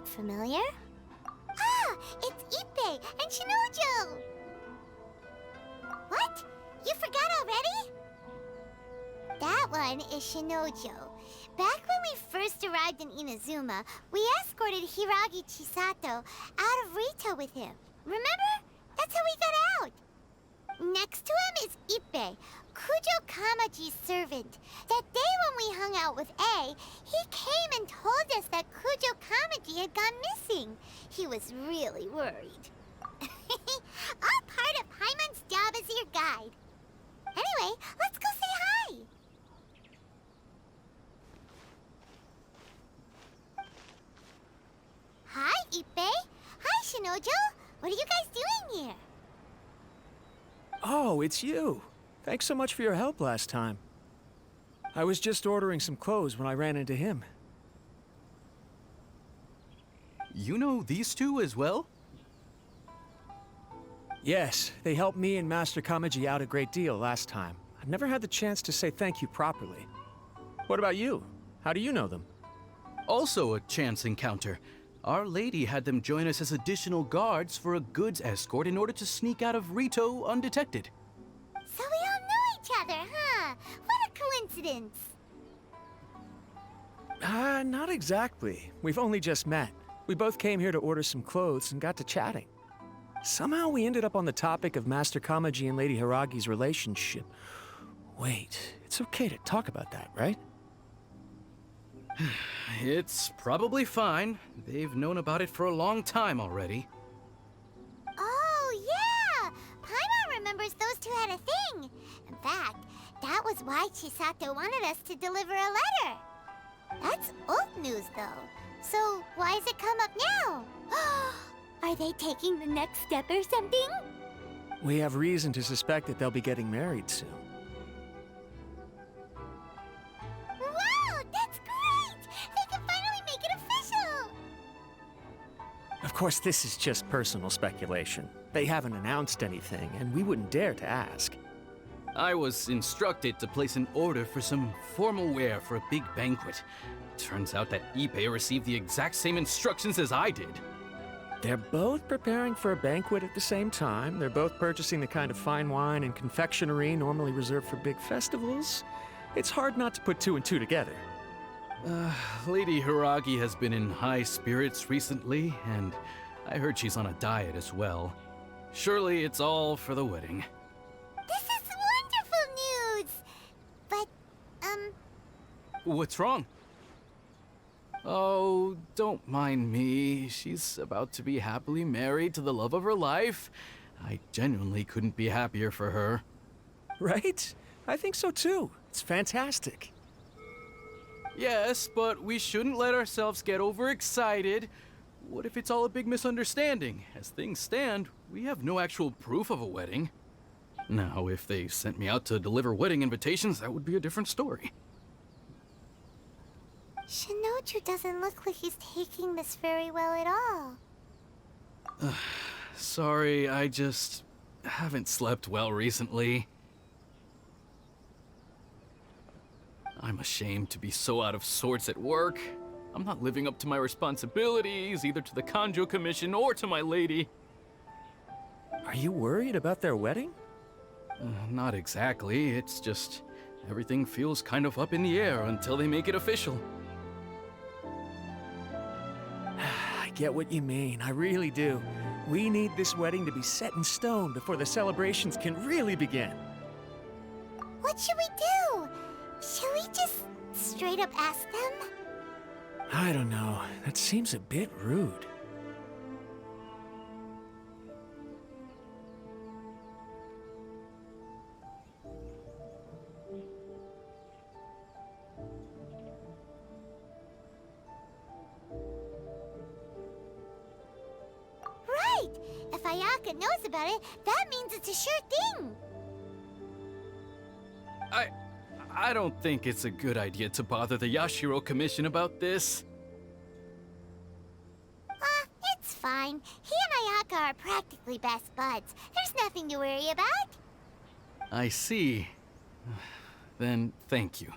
familiar? Ah, it's Ippei and Shinojo! What? You forgot already? That one is Shinojo. Back when we first arrived in Inazuma, we escorted Hiragi Chisato out of Rito with him. Remember? That's how we got out. Next to him is Ippei, Kujo Kamaji's servant. That day when we hung out with A, he came and told us that Kujo Kamaji had gone missing. He was really worried. All part of Paimon's job as your guide. Anyway, let's go say hi. Hi, Ippei. Hi, Shinojo. What are you guys doing here? Oh, it's you. Thanks so much for your help last time. I was just ordering some clothes when I ran into him. You know these two as well? Yes, they helped me and Master Kamaji out a great deal last time. I've never had the chance to say thank you properly. What about you? How do you know them? Also a chance encounter. Our lady had them join us as additional guards for a goods escort in order to sneak out of Rito undetected. So we all know each other, huh? What a coincidence. Not exactly. We've only just met. We both came here to order some clothes and got to chatting. Somehow we ended up on the topic of Master Kamaji and Lady Hiragi's relationship. Wait, it's okay to talk about that, right? It's probably fine. They've known about it for a long time already. Oh, yeah! Paimon remembers those two had a thing. In fact, that was why Chisato wanted us to deliver a letter. That's old news, though. So why has it come up now? Are they taking the next step or something? We have reason to suspect that they'll be getting married soon. Wow, that's great! They can finally make it official! Of course, this is just personal speculation. They haven't announced anything, and we wouldn't dare to ask. I was instructed to place an order for some formal wear for a big banquet. Turns out that Ippei received the exact same instructions as I did. They're both preparing for a banquet at the same time. They're both purchasing the kind of fine wine and confectionery normally reserved for big festivals. It's hard not to put two and two together. Lady Hiragi has been in high spirits recently, and I heard she's on a diet as well. Surely it's all for the wedding. This is wonderful news! But, What's wrong? Oh, don't mind me. She's about to be happily married to the love of her life. I genuinely couldn't be happier for her. Right? I think so too. It's fantastic. Yes, but we shouldn't let ourselves get overexcited. What if it's all a big misunderstanding? As things stand, we have no actual proof of a wedding. Now, if they sent me out to deliver wedding invitations, that would be a different story. Shinoju doesn't look like he's taking this very well at all. Sorry, I just haven't slept well recently. I'm ashamed to be so out of sorts at work. I'm not living up to my responsibilities, either to the Kanjo Commission or to my lady. Are you worried about their wedding? Not exactly. It's just everything feels kind of up in the air until they make it official. I get what you mean. I really do. We need this wedding to be set in stone before the celebrations can really begin. What should we do? Should we just straight up ask them? I don't know. That seems a bit rude. Right! If Ayaka knows about it, that means it's a sure thing! I don't think it's a good idea to bother the Yashiro Commission about this. It's fine. He and Ayaka are practically best buds. There's nothing to worry about. I see. Then thank you.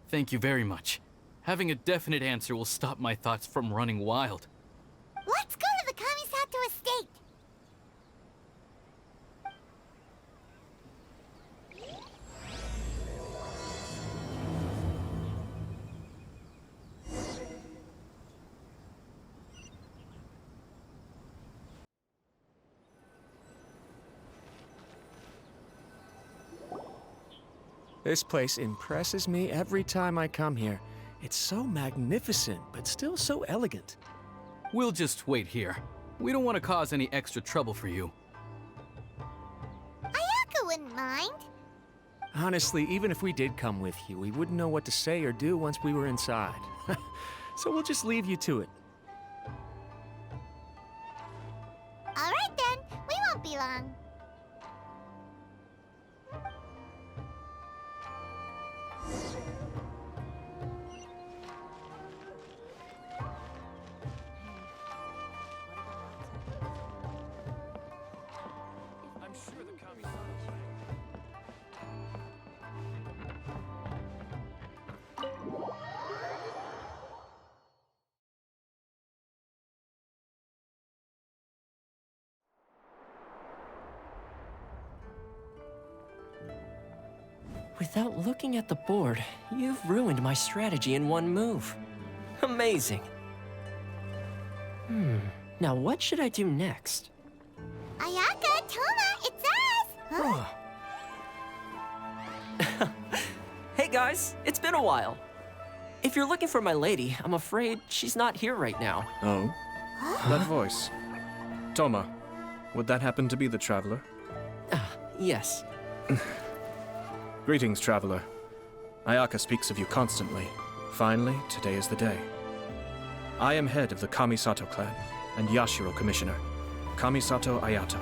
Thank you very much. Having a definite answer will stop my thoughts from running wild. Ayato estate. This place impresses me every time I come here. It's so magnificent, but still so elegant. We'll just wait here. We don't want to cause any extra trouble for you. Ayaka wouldn't mind. Honestly, even if we did come with you, we wouldn't know what to say or do once we were inside. So we'll just leave you to it. All right then, we won't be long. I'm sure the Kamisato Without looking at the board, you've ruined my strategy in one move. Amazing. Now what should I do next? Ayaka, Toma, it's us! Huh? Hey guys, it's been a while. If you're looking for my lady, I'm afraid she's not here right now. Oh? That voice. Toma, would that happen to be the Traveler? Yes. Greetings, Traveler. Ayaka speaks of you constantly. Finally, today is the day. I am head of the Kamisato clan and Yashiro Commissioner, Kamisato Ayato.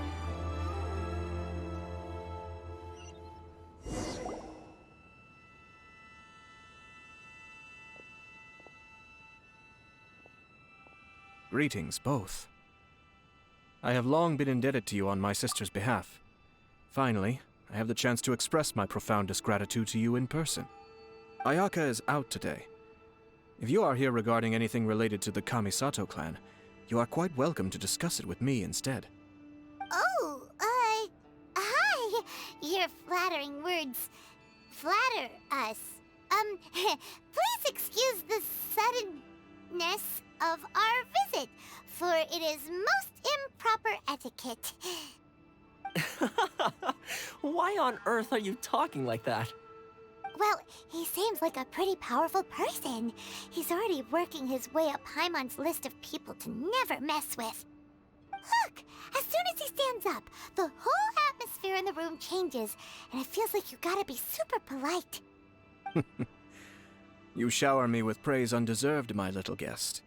Greetings, both. I have long been indebted to you on my sister's behalf. Finally, I have the chance to express my profoundest gratitude to you in person. Ayaka is out today. If you are here regarding anything related to the Kamisato clan, you are quite welcome to discuss it with me instead. Oh, hi. Your flattering words flatter us. Please excuse the suddenness of our visit, for it is most improper etiquette. Why on earth are you talking like that? Well, he seems like a pretty powerful person. He's already working his way up Paimon's list of people to never mess with. Look! As soon as he stands up, the whole atmosphere in the room changes, and it feels like you gotta be super polite. You shower me with praise undeserved, my little guest.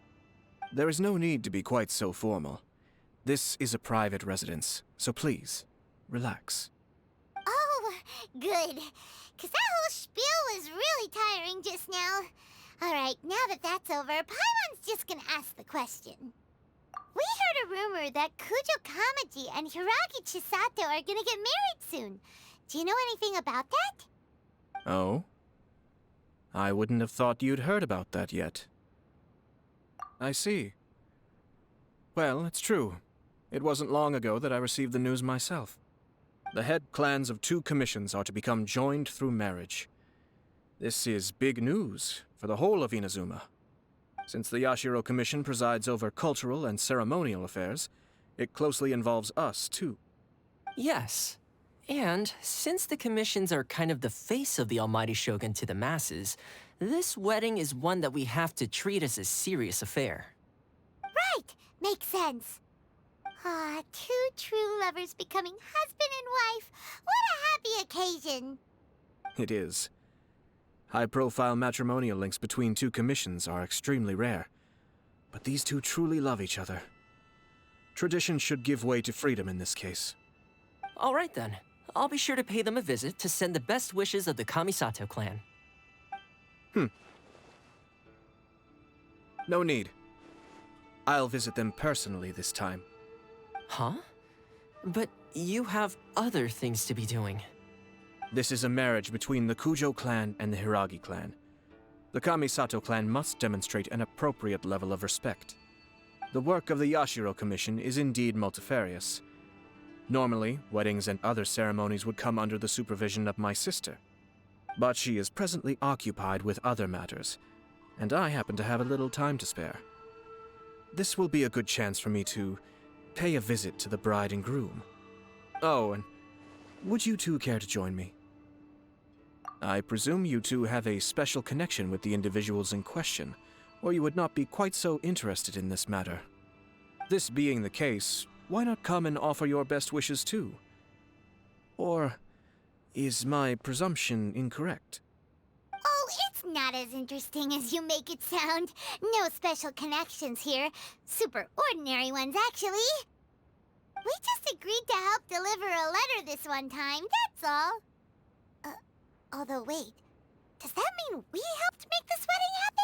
There is no need to be quite so formal. This is a private residence, so please, relax. Oh, good. 'Cause that whole spiel was really tiring just now. Alright, now that that's over, Paimon's just gonna ask the question. We heard a rumor that Kujo Kamaji and Hiragi Chisato are gonna get married soon. Do you know anything about that? Oh? I wouldn't have thought you'd heard about that yet. I see. Well, it's true. It wasn't long ago that I received the news myself. The head clans of 2 commissions are to become joined through marriage. This is big news for the whole of Inazuma. Since the Yashiro Commission presides over cultural and ceremonial affairs, it closely involves us, too. Yes. And since the commissions are kind of the face of the Almighty Shogun to the masses, this wedding is one that we have to treat as a serious affair. Right, makes sense. Ah, 2 true lovers becoming husband and wife. What a happy occasion. It is. High-profile matrimonial links between 2 commissions are extremely rare. But these 2 truly love each other. Tradition should give way to freedom in this case. All right then. I'll be sure to pay them a visit to send the best wishes of the Kamisato clan. No need. I'll visit them personally this time. Huh? But you have other things to be doing. This is a marriage between the Kujo clan and the Hiragi clan. The Kamisato clan must demonstrate an appropriate level of respect. The work of the Yashiro Commission is indeed multifarious. Normally, weddings and other ceremonies would come under the supervision of my sister. But she is presently occupied with other matters, and I happen to have a little time to spare. This will be a good chance for me to pay a visit to the bride and groom. Oh, and would you two care to join me? I presume you two have a special connection with the individuals in question, or you would not be quite so interested in this matter. This being the case, why not come and offer your best wishes too? Or is my presumption incorrect? Oh, it's not as interesting as you make it sound. No special connections here. Super ordinary ones, actually. We just agreed to help deliver a letter this one time, that's all. Although wait, does that mean we helped make this wedding happen?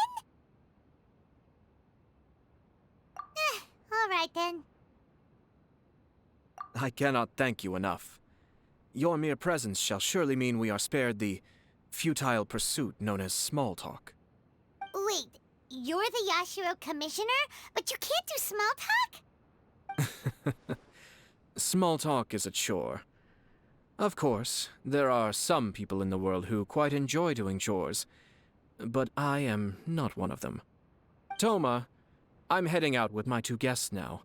All right then. I cannot thank you enough. Your mere presence shall surely mean we are spared the futile pursuit known as small talk. Wait, you're the Yashiro Commissioner, but you can't do small talk? Small talk is a chore. Of course, there are some people in the world who quite enjoy doing chores, but I am not one of them. Toma, I'm heading out with my two guests now.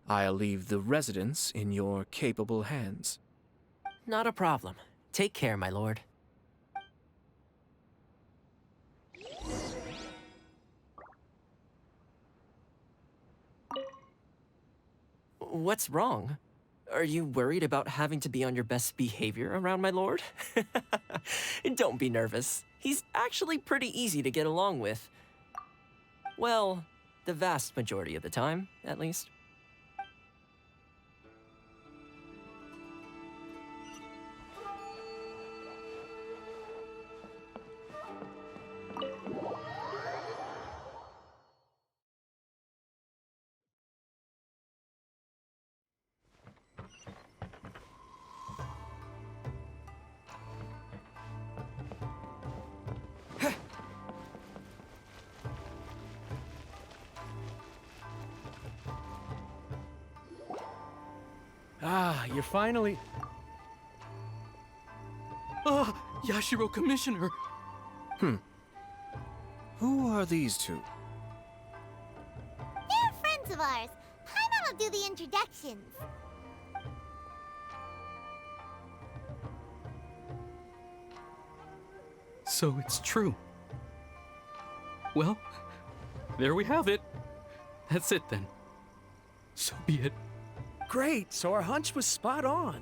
I'll leave the residence in your capable hands. Not a problem. Take care, my lord. What's wrong? Are you worried about having to be on your best behavior around my lord? Don't be nervous. He's actually pretty easy to get along with. Well, the vast majority of the time, at least. Ah, you're finally... Ah, Yashiro Commissioner! Who are these two? They're friends of ours. Paimon will do the introductions. So it's true. Well, there we have it. That's it then. So be it. Great, so our hunch was spot on.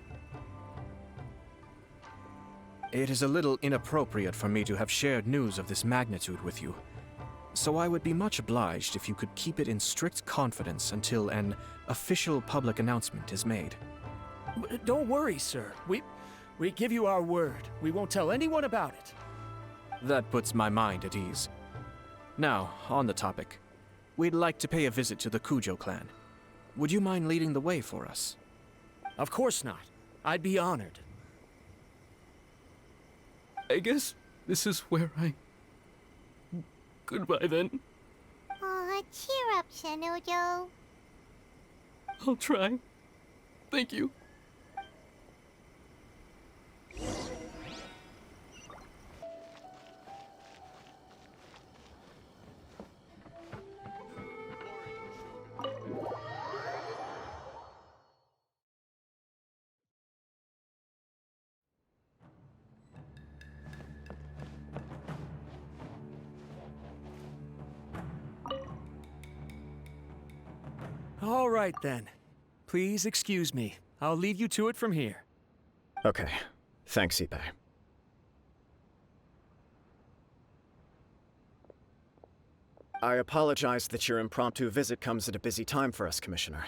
It is a little inappropriate for me to have shared news of this magnitude with you, so I would be much obliged if you could keep it in strict confidence until an official public announcement is made. Don't worry, sir. We give you our word. We won't tell anyone about it. That puts my mind at ease. Now, on the topic. We'd like to pay a visit to the Kujo clan. Would you mind leading the way for us? Of course not. I'd be honored. I guess this is where I... Goodbye then. Aw, cheer up, Shinojo. I'll try. Thank you. All right, then. Please excuse me. I'll leave you to it from here. Okay. Thanks, Ippei. I apologize that your impromptu visit comes at a busy time for us, Commissioner.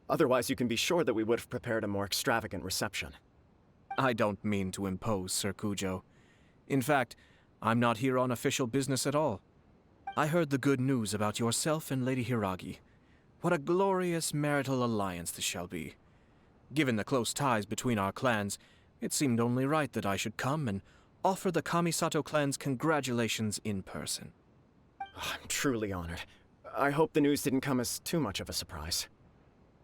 Otherwise, you can be sure that we would have prepared a more extravagant reception. I don't mean to impose, Sir Kujo. In fact, I'm not here on official business at all. I heard the good news about yourself and Lady Hiragi. What a glorious marital alliance this shall be. Given the close ties between our clans, it seemed only right that I should come and offer the Kamisato clan's congratulations in person. I'm truly honored. I hope the news didn't come as too much of a surprise.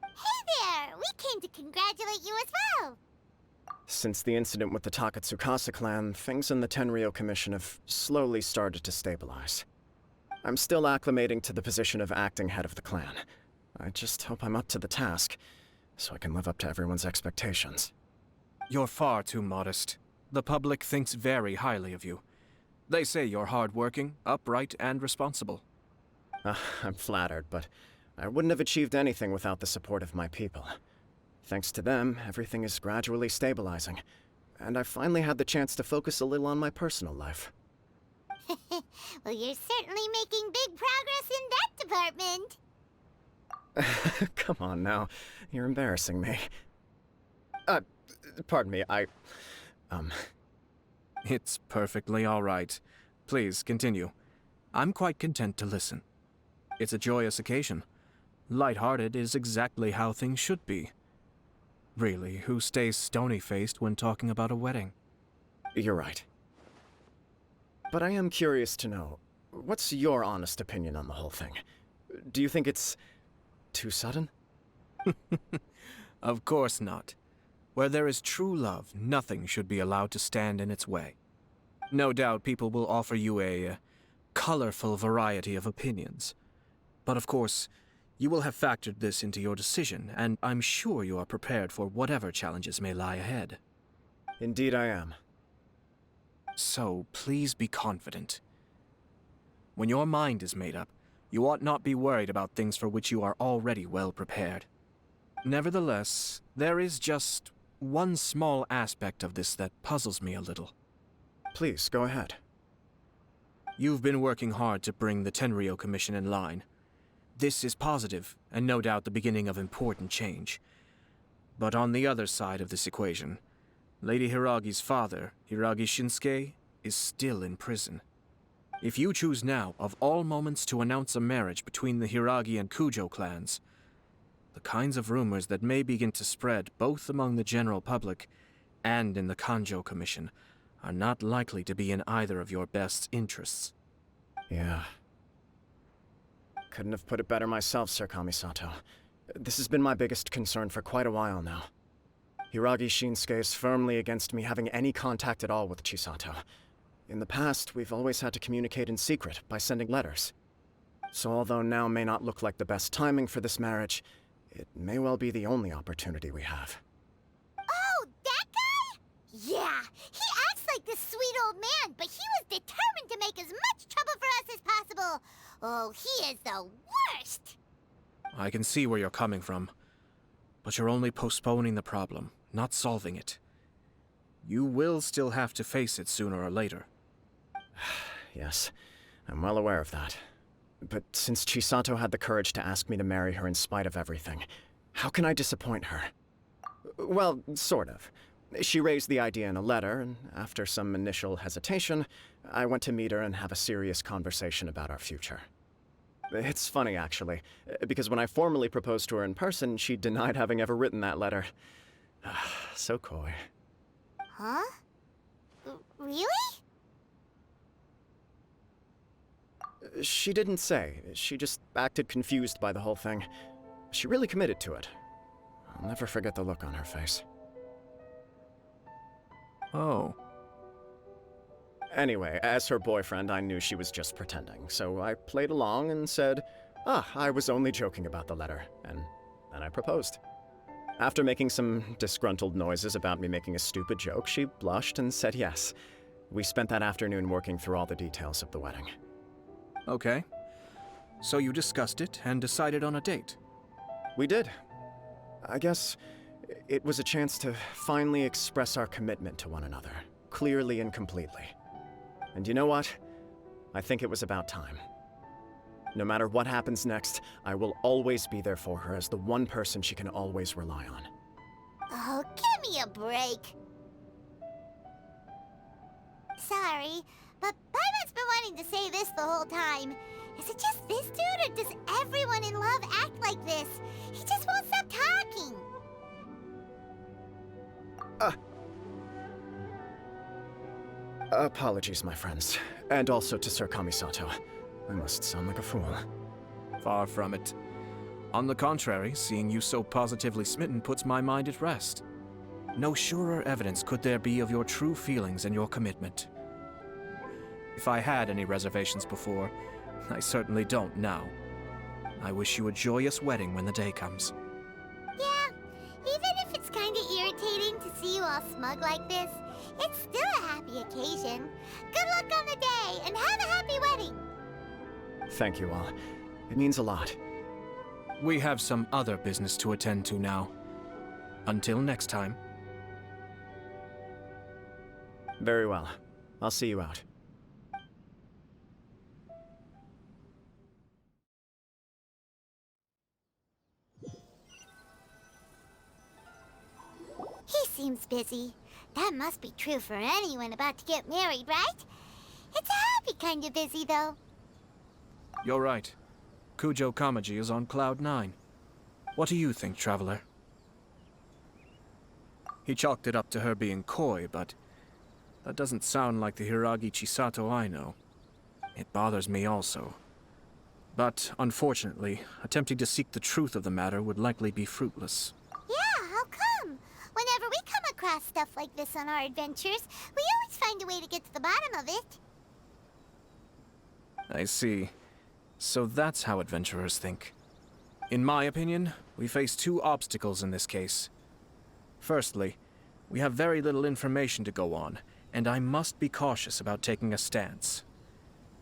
Hey there! We came to congratulate you as well! Since the incident with the Takatsukasa clan, things in the Tenryou Commission have slowly started to stabilize. I'm still acclimating to the position of acting head of the clan. I just hope I'm up to the task, so I can live up to everyone's expectations. You're far too modest. The public thinks very highly of you. They say you're hardworking, upright, and responsible. I'm flattered, but I wouldn't have achieved anything without the support of my people. Thanks to them, everything is gradually stabilizing, and I finally had the chance to focus a little on my personal life. Well, you're certainly making big progress in that department. Come on now, you're embarrassing me. Pardon me, It's perfectly all right. Please, continue. I'm quite content to listen. It's a joyous occasion. Light-hearted is exactly how things should be. Really, who stays stony-faced when talking about a wedding? You're right. But I am curious to know, what's your honest opinion on the whole thing? Do you think it's too sudden? Of course not. Where there is true love, nothing should be allowed to stand in its way. No doubt people will offer you a colorful variety of opinions. But of course, you will have factored this into your decision, and I'm sure you are prepared for whatever challenges may lie ahead. Indeed I am. So, please be confident. When your mind is made up, you ought not be worried about things for which you are already well prepared. Nevertheless, there is just one small aspect of this that puzzles me a little. Please, go ahead. You've been working hard to bring the Tenryou Commission in line. This is positive, and no doubt the beginning of important change. But on the other side of this equation, Lady Hiragi's father, Hiragi Shinsuke, is still in prison. If you choose now, of all moments, to announce a marriage between the Hiragi and Kujo clans, the kinds of rumors that may begin to spread both among the general public and in the Kanjo Commission are not likely to be in either of your best interests. Yeah. Couldn't have put it better myself, Sir Kamisato. This has been my biggest concern for quite a while now. Hiragi Shinsuke is firmly against me having any contact at all with Chisato. In the past, we've always had to communicate in secret by sending letters. So although now may not look like the best timing for this marriage, it may well be the only opportunity we have. Oh, that guy? Yeah, he acts like this sweet old man, but he was determined to make as much trouble for us as possible. Oh, he is the worst! I can see where you're coming from, but you're only postponing the problem, not solving it. You will still have to face it sooner or later. Yes, I'm well aware of that. But since Chisato had the courage to ask me to marry her in spite of everything, how can I disappoint her? Well, sort of. She raised the idea in a letter, and after some initial hesitation, I went to meet her and have a serious conversation about our future. It's funny, actually, because when I formally proposed to her in person, she denied having ever written that letter. So coy. Huh? Really? She didn't say. She just acted confused by the whole thing. She really committed to it. I'll never forget the look on her face. Oh. Anyway, as her boyfriend, I knew she was just pretending, so I played along and said, I was only joking about the letter, and then I proposed. After making some disgruntled noises about me making a stupid joke, she blushed and said yes. We spent that afternoon working through all the details of the wedding. Okay. So you discussed it and decided on a date? We did. I guess it was a chance to finally express our commitment to one another, clearly and completely. And you know what? I think it was about time. No matter what happens next, I will always be there for her as the one person she can always rely on. Oh, give me a break. Sorry, but Paimon's been wanting to say this the whole time. Is it just this dude, or does everyone in love act like this? He just won't stop talking. Apologies, my friends. And also to Sir Kamisato. I must sound like a fool. Far from it. On the contrary, seeing you so positively smitten puts my mind at rest. No surer evidence could there be of your true feelings and your commitment. If I had any reservations before, I certainly don't now. I wish you a joyous wedding when the day comes. Yeah, even if it's kinda irritating to see you all smug like this, it's still a happy occasion. Good luck on the day, and have a happy wedding! Thank you all. It means a lot. We have some other business to attend to now. Until next time. Very well. I'll see you out. He seems busy. That must be true for anyone about to get married, right? It's a happy kind of busy, though. You're right. Kujo Kamaji is on cloud 9. What do you think, Traveler? He chalked it up to her being coy, but that doesn't sound like the Hiragi Chisato I know. It bothers me also. But, unfortunately, attempting to seek the truth of the matter would likely be fruitless. Yeah, how come? Whenever we come across stuff like this on our adventures, we always find a way to get to the bottom of it. I see. So that's how adventurers think. In my opinion, we face two obstacles in this case. Firstly, we have very little information to go on, and I must be cautious about taking a stance.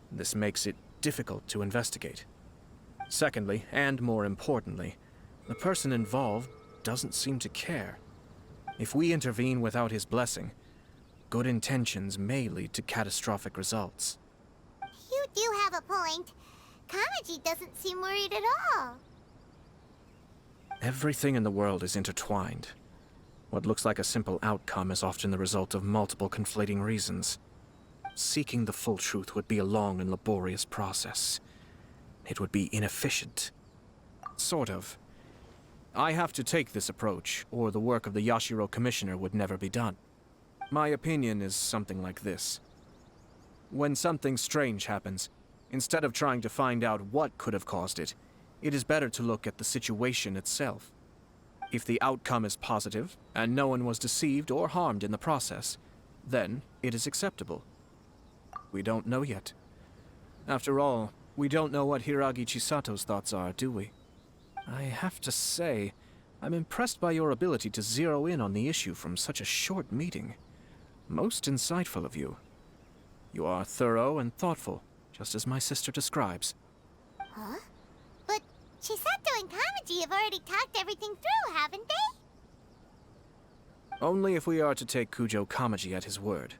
This makes it difficult to investigate. Secondly, and more importantly, the person involved doesn't seem to care. If we intervene without his blessing, good intentions may lead to catastrophic results. You do have a point. Kamaji doesn't seem worried at all. Everything in the world is intertwined. What looks like a simple outcome is often the result of multiple conflating reasons. Seeking the full truth would be a long and laborious process. It would be inefficient. Sort of. I have to take this approach, or the work of the Yashiro Commissioner would never be done. My opinion is something like this. When something strange happens, instead of trying to find out what could have caused it, it is better to look at the situation itself. If the outcome is positive, and no one was deceived or harmed in the process, then it is acceptable. We don't know yet. After all, we don't know what Hiragi Chisato's thoughts are, do we? I have to say, I'm impressed by your ability to zero in on the issue from such a short meeting. Most insightful of you. You are thorough and thoughtful, just as my sister describes. Huh? But Chisato and Kamaji have already talked everything through, haven't they? Only if we are to take Kujo Kamaji at his word.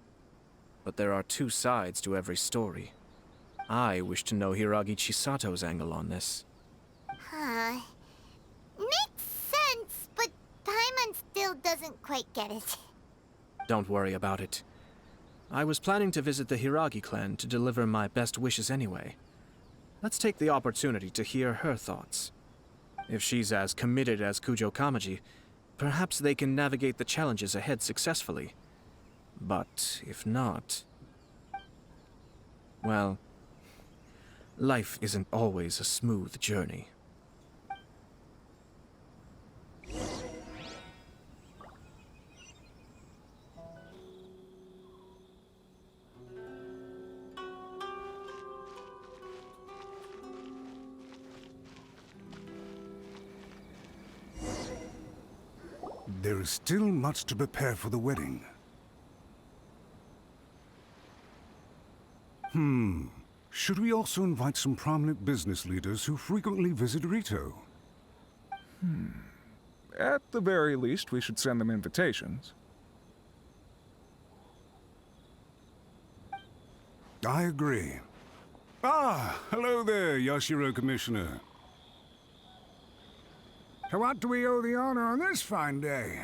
But there are two sides to every story. I wish to know Hiragi Chisato's angle on this. Huh. Makes sense, but Paimon still doesn't quite get it. Don't worry about it. I was planning to visit the Hiragi clan to deliver my best wishes anyway. Let's take the opportunity to hear her thoughts. If she's as committed as Kujo Kamaji, perhaps they can navigate the challenges ahead successfully. But if not... well, life isn't always a smooth journey. There is still much to prepare for the wedding. Should we also invite some prominent business leaders who frequently visit Rito? At the very least, we should send them invitations. I agree. Ah, hello there, Yashiro Commissioner. To what do we owe the honor on this fine day?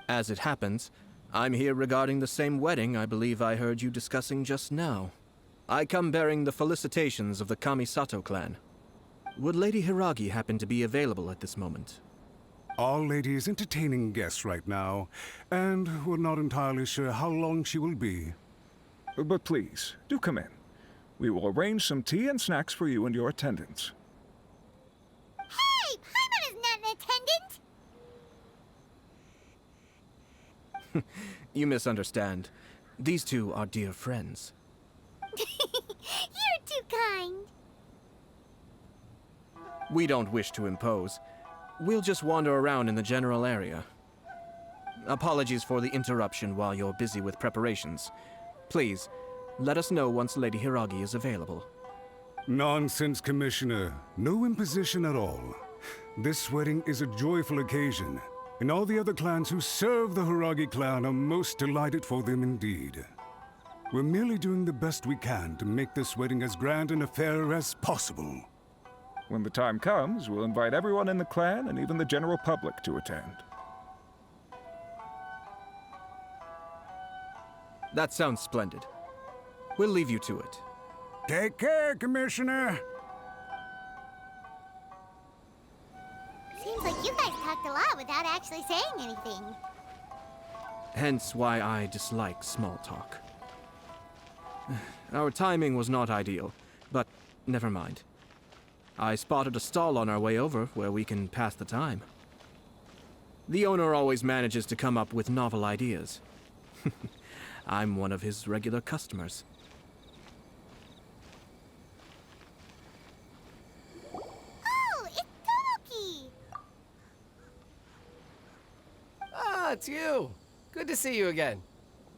As it happens, I'm here regarding the same wedding I believe I heard you discussing just now. I come bearing the felicitations of the Kamisato clan. Would Lady Hiragi happen to be available at this moment? Our lady is entertaining guests right now, and we're not entirely sure how long she will be. But please, do come in. We will arrange some tea and snacks for you and your attendants. You misunderstand. These two are dear friends. You're too kind. We don't wish to impose. We'll just wander around in the general area. Apologies for the interruption while you're busy with preparations. Please, let us know once Lady Hiragi is available. Nonsense, Commissioner. No imposition at all. This wedding is a joyful occasion, and all the other clans who serve the Hiragi clan are most delighted for them indeed. We're merely doing the best we can to make this wedding as grand an affair as possible. When the time comes, we'll invite everyone in the clan and even the general public to attend. That sounds splendid. We'll leave you to it. Take care, Commissioner. Seems like you guys talked a lot without actually saying anything. Hence why I dislike small talk. Our timing was not ideal, but never mind. I spotted a stall on our way over where we can pass the time. The owner always manages to come up with novel ideas. I'm one of his regular customers. Oh, it's Tomoki! Ah, it's you. Good to see you again.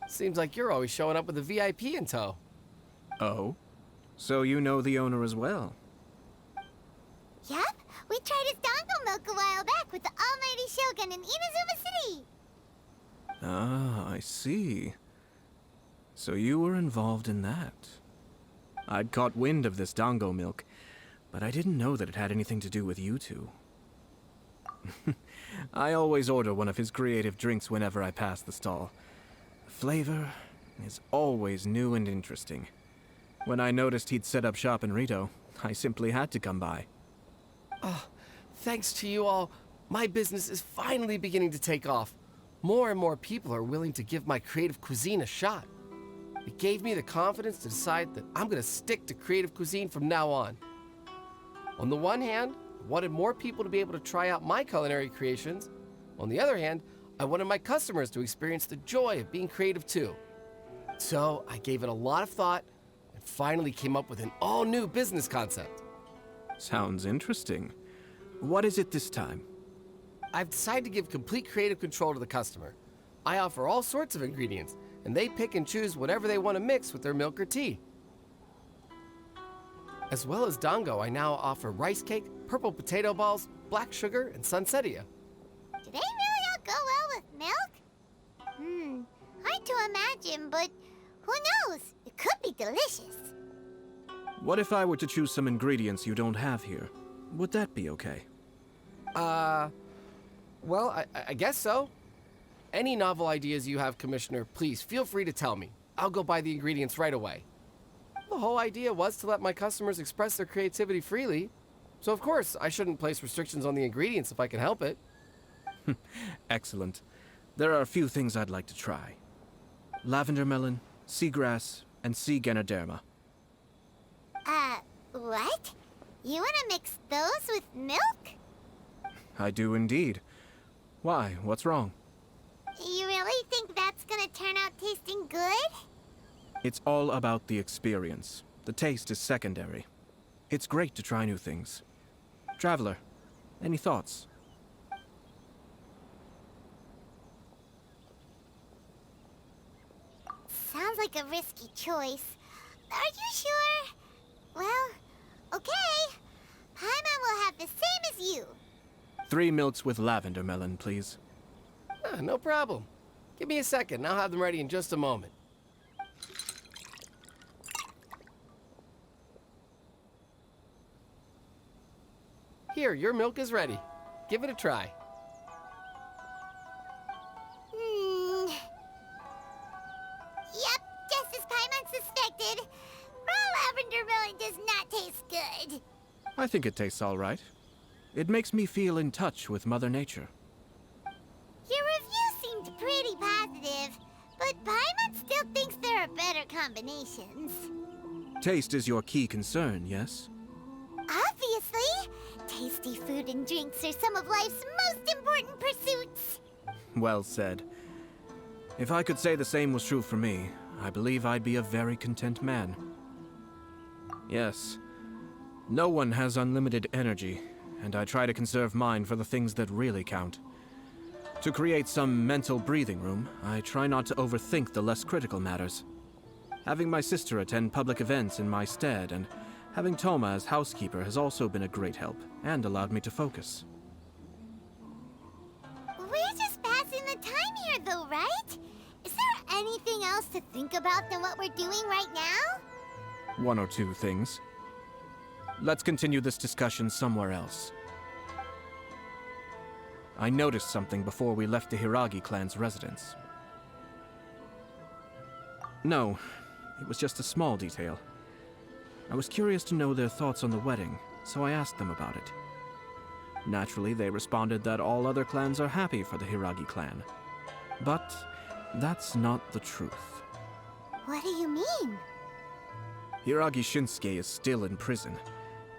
Seems like you're always showing up with a VIP in tow. Oh? So you know the owner as well? Yup, we tried his dango milk a while back with the almighty Shogun in Inazuma City. Ah, I see. So you were involved in that. I'd caught wind of this dango milk, but I didn't know that it had anything to do with you two. I always order one of his creative drinks whenever I pass the stall. The flavor is always new and interesting. When I noticed he'd set up shop in Rito, I simply had to come by. Oh, thanks to you all, my business is finally beginning to take off. More and more people are willing to give my creative cuisine a shot. It gave me the confidence to decide that I'm going to stick to creative cuisine from now on. On the one hand, I wanted more people to be able to try out my culinary creations. On the other hand, I wanted my customers to experience the joy of being creative too. So I gave it a lot of thought and finally came up with an all-new business concept. Sounds interesting. What is it this time? I've decided to give complete creative control to the customer. I offer all sorts of ingredients, and they pick and choose whatever they want to mix with their milk or tea. As well as dango, I now offer rice cake, purple potato balls, black sugar, and sunsettia. Do they really all go well with milk? Hard to imagine, but who knows? It could be delicious. What if I were to choose some ingredients you don't have here? Would that be okay? Well, I guess so. Any novel ideas you have, Commissioner, please feel free to tell me. I'll go buy the ingredients right away. The whole idea was to let my customers express their creativity freely. So of course, I shouldn't place restrictions on the ingredients if I can help it. Excellent. There are a few things I'd like to try. Lavender melon, seagrass, and sea ganoderma. What? You wanna mix those with milk? I do indeed. Why? What's wrong? You really think that's gonna turn out tasting good? It's all about the experience. The taste is secondary. It's great to try new things. Traveler, any thoughts? Sounds like a risky choice. Are you sure? Well, okay. Paimon will have the same as you. 3 milks with lavender melon, please. No problem. Give me a second, and I'll have them ready in just a moment. Here, your milk is ready. Give it a try. Yep, just as Paimon suspected. Raw lavender melon does not taste good. I think it tastes all right. It makes me feel in touch with Mother Nature. Your review seemed pretty positive, but Paimon still thinks there are better combinations. Taste is your key concern, yes? Obviously! Tasty food and drinks are some of life's most important pursuits. Well said. If I could say the same was true for me, I believe I'd be a very content man. Yes, no one has unlimited energy, and I try to conserve mine for the things that really count. To create some mental breathing room, I try not to overthink the less critical matters. Having my sister attend public events in my stead and having Toma as housekeeper has also been a great help and allowed me to focus. We're just passing the time here, though, right? Is there anything else to think about than what we're doing right now? One or two things. Let's continue this discussion somewhere else. I noticed something before we left the Hiragi clan's residence. No, it was just a small detail. I was curious to know their thoughts on the wedding, so I asked them about it. Naturally, they responded that all other clans are happy for the Hiragi clan. But that's not the truth. What do you mean? Hiragi Shinsuke is still in prison,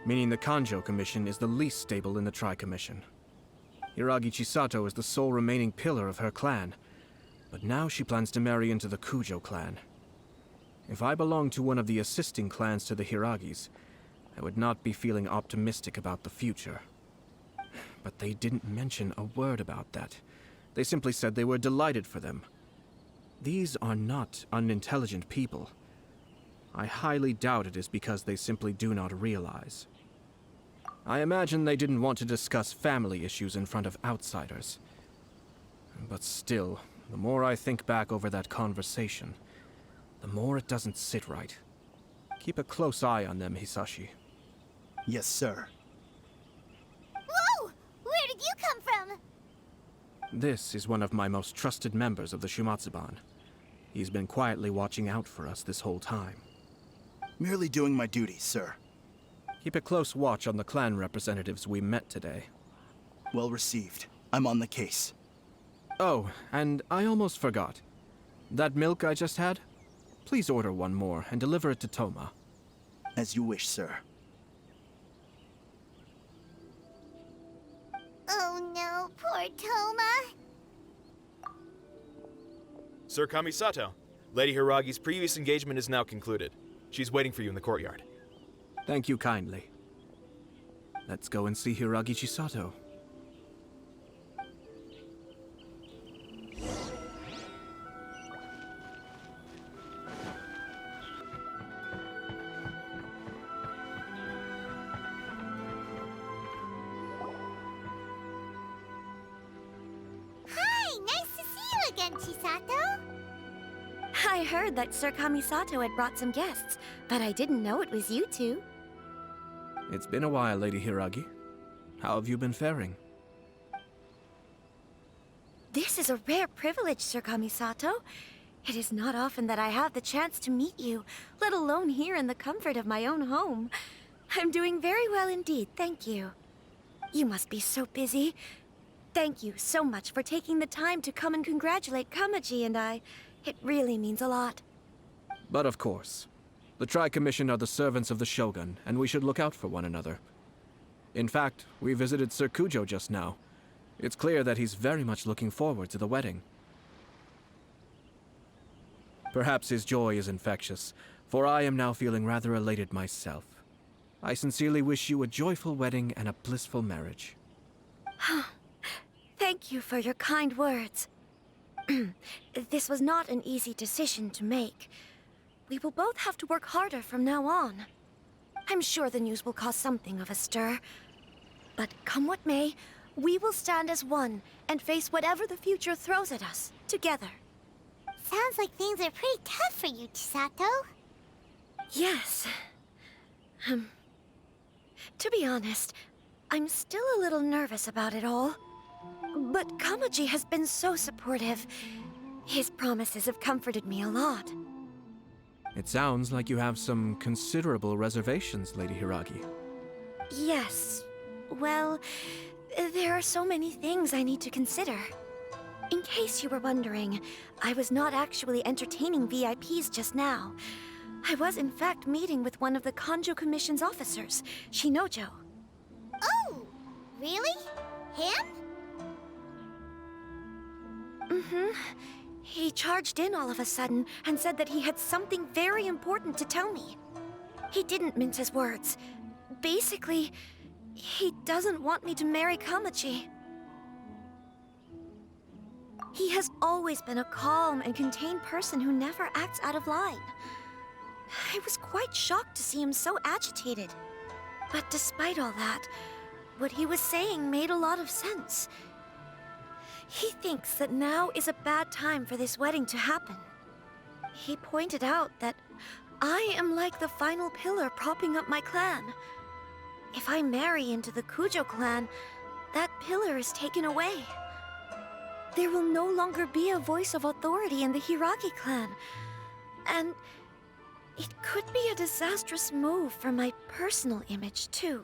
meaning the Kanjo Commission is the least stable in the Tri-Commission. Hiragi Chisato is the sole remaining pillar of her clan, but now she plans to marry into the Kujo clan. If I belonged to one of the assisting clans to the Hiragis, I would not be feeling optimistic about the future. But they didn't mention a word about that. They simply said they were delighted for them. These are not unintelligent people. I highly doubt it is because they simply do not realize. I imagine they didn't want to discuss family issues in front of outsiders. But still, the more I think back over that conversation, the more it doesn't sit right. Keep a close eye on them, Hisashi. Yes, sir. Whoa! Where did you come from? This is one of my most trusted members of the Shumatsuban. He's been quietly watching out for us this whole time. Merely doing my duty, sir. Keep a close watch on the clan representatives we met today. Well received. I'm on the case. Oh, and I almost forgot. That milk I just had? Please order one more and deliver it to Toma. As you wish, sir. Oh no, poor Toma. Sir Kamisato, Lady Hiragi's previous engagement is now concluded. She's waiting for you in the courtyard. Thank you kindly. Let's go and see Hiragi Chisato. Hi, nice to see you again, Chisato. I heard that Sir Kamisato had brought some guests, but I didn't know it was you two. It's been a while, Lady Hiragi. How have you been faring? This is a rare privilege, Sir Kamisato. It is not often that I have the chance to meet you, let alone here in the comfort of my own home. I'm doing very well indeed, thank you. You must be so busy. Thank you so much for taking the time to come and congratulate Kamaji and I. It really means a lot. But of course. The Tri-Commission are the servants of the Shogun, and we should look out for one another. In fact, we visited Sir Kujo just now. It's clear that he's very much looking forward to the wedding. Perhaps his joy is infectious, for I am now feeling rather elated myself. I sincerely wish you a joyful wedding and a blissful marriage. Thank you for your kind words. This was not an easy decision to make. We will both have to work harder from now on. I'm sure the news will cause something of a stir. But come what may, we will stand as one and face whatever the future throws at us, together. Sounds like things are pretty tough for you, Chisato. Yes. To be honest, I'm still a little nervous about it all. But Kamaji has been so supportive. His promises have comforted me a lot. It sounds like you have some considerable reservations, Lady Hiragi. Yes. Well, there are so many things I need to consider. In case you were wondering, I was not actually entertaining VIPs just now. I was in fact meeting with one of the Kanjo Commission's officers, Shinojo. Oh, really? Him? Mm-hmm. He charged in all of a sudden and said that he had something very important to tell me. He didn't mince his words. Basically, he doesn't want me to marry Kamaji. He has always been a calm and contained person who never acts out of line. I was quite shocked to see him so agitated. But despite all that, what he was saying made a lot of sense. He thinks that now is a bad time for this wedding to happen. He pointed out that I am like the final pillar propping up my clan. If I marry into the Kujo clan, that pillar is taken away. There will no longer be a voice of authority in the Hiragi clan. And it could be a disastrous move for my personal image, too.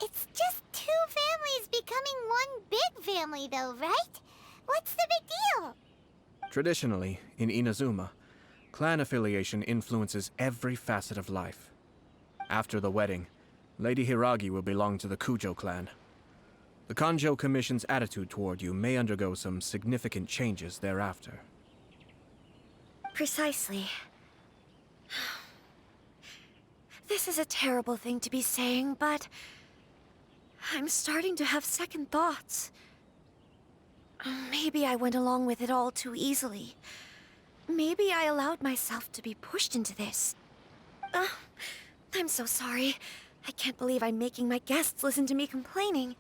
It's just two families becoming one big family, though, right? What's the big deal? Traditionally, in Inazuma, clan affiliation influences every facet of life. After the wedding, Lady Hiragi will belong to the Kujo clan. The Kanjo Commission's attitude toward you may undergo some significant changes thereafter. Precisely. This is a terrible thing to be saying, but I'm starting to have second thoughts. Maybe I went along with it all too easily. Maybe I allowed myself to be pushed into this. I'm so sorry. I can't believe I'm making my guests listen to me complaining.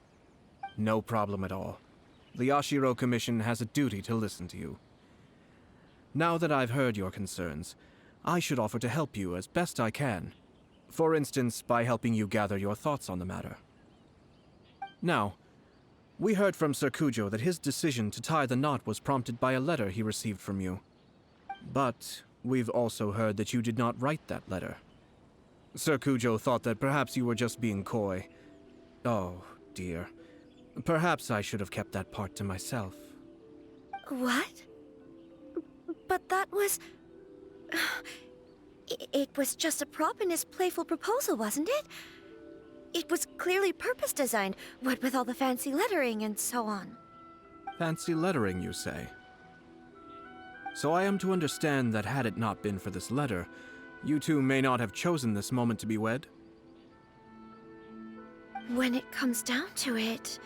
No problem at all. The Yashiro Commission has a duty to listen to you. Now that I've heard your concerns, I should offer to help you as best I can. For instance, by helping you gather your thoughts on the matter. Now, we heard from Sir Kujo that his decision to tie the knot was prompted by a letter he received from you. But we've also heard that you did not write that letter. Sir Kujo thought that perhaps you were just being coy. Oh, dear. Perhaps I should have kept that part to myself. What? But that was... It was just a prop in his playful proposal, wasn't it? It was clearly purpose-designed, what with all the fancy lettering and so on. Fancy lettering, you say? So I am to understand that had it not been for this letter, you two may not have chosen this moment to be wed? When it comes down to it...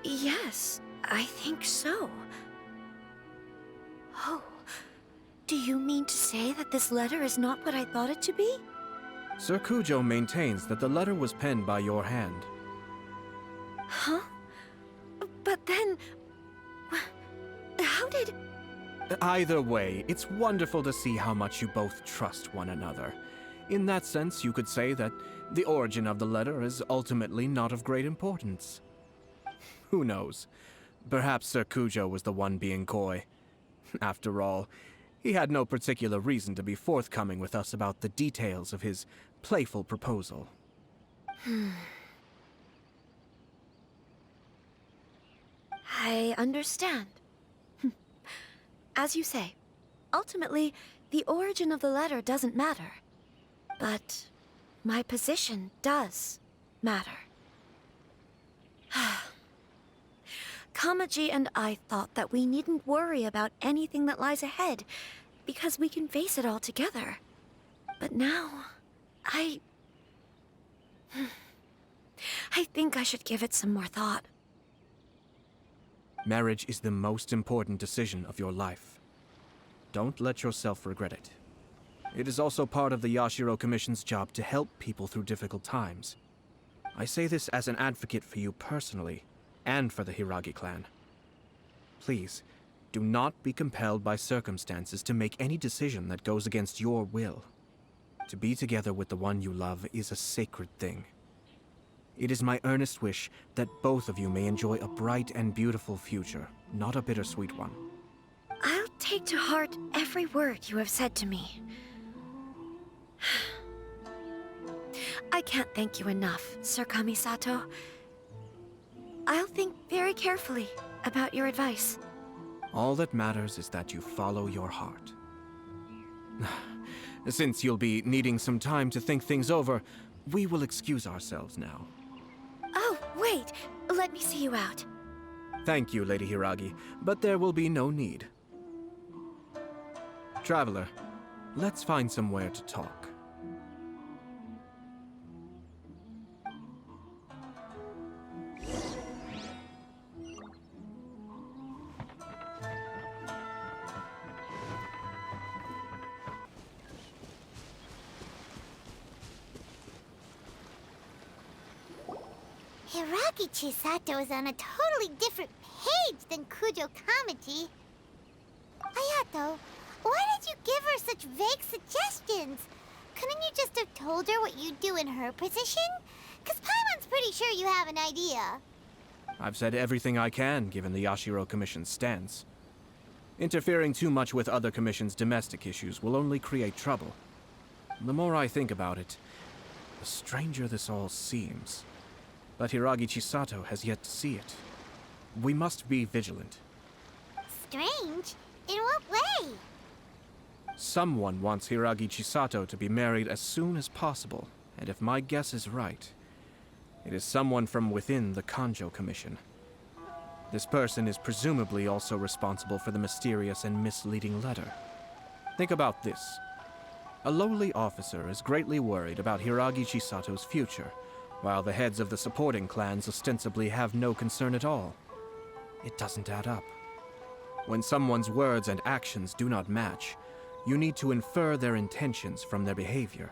yes, I think so. Oh, do you mean to say that this letter is not what I thought it to be? Sir Kujo maintains that the letter was penned by your hand. Huh? But then... how did... Either way, it's wonderful to see how much you both trust one another. In that sense, you could say that the origin of the letter is ultimately not of great importance. Who knows? Perhaps Sir Kujo was the one being coy. After all, he had no particular reason to be forthcoming with us about the details of his playful proposal. I understand. As you say, ultimately, the origin of the letter doesn't matter. But my position does matter. Kamaji and I thought that we needn't worry about anything that lies ahead, because we can face it all together. But now, I think I should give it some more thought. Marriage is the most important decision of your life. Don't let yourself regret it. It is also part of the Yashiro Commission's job to help people through difficult times. I say this as an advocate for you personally, and for the Hiragi clan. Please, do not be compelled by circumstances to make any decision that goes against your will. To be together with the one you love is a sacred thing. It is my earnest wish that both of you may enjoy a bright and beautiful future, not a bittersweet one. I'll take to heart every word you have said to me. I can't thank you enough, Sir Kamisato. I'll think very carefully about your advice. All that matters is that you follow your heart. Since you'll be needing some time to think things over, we will excuse ourselves now. Oh, wait! Let me see you out. Thank you, Lady Hiragi, but there will be no need. Traveler, let's find somewhere to talk. Hiragi Chisato is on a totally different page than Kujo Kamaji. Ayato, why did you give her such vague suggestions? Couldn't you just have told her what you'd do in her position? Because Paimon's pretty sure you have an idea. I've said everything I can, given the Yashiro Commission's stance. Interfering too much with other commission's domestic issues will only create trouble. The more I think about it, the stranger this all seems. But Hiragi Chisato has yet to see it. We must be vigilant. Strange? In what way? Someone wants Hiragi Chisato to be married as soon as possible, and if my guess is right, it is someone from within the Kanjo Commission. This person is presumably also responsible for the mysterious and misleading letter. Think about this. A lowly officer is greatly worried about Hiragi Chisato's future, while the heads of the supporting clans ostensibly have no concern at all. It doesn't add up. When someone's words and actions do not match, you need to infer their intentions from their behavior.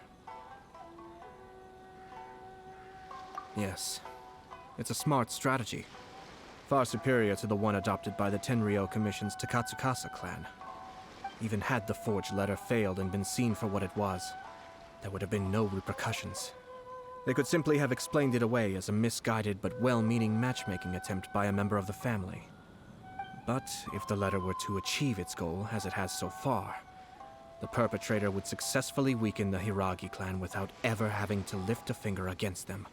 Yes, it's a smart strategy, far superior to the one adopted by the Tenryou Commission's Takatsukasa clan. Even had the forged letter failed and been seen for what it was, there would have been no repercussions. They could simply have explained it away as a misguided but well-meaning matchmaking attempt by a member of the family. But if the letter were to achieve its goal, as it has so far, the perpetrator would successfully weaken the Hiragi clan without ever having to lift a finger against them,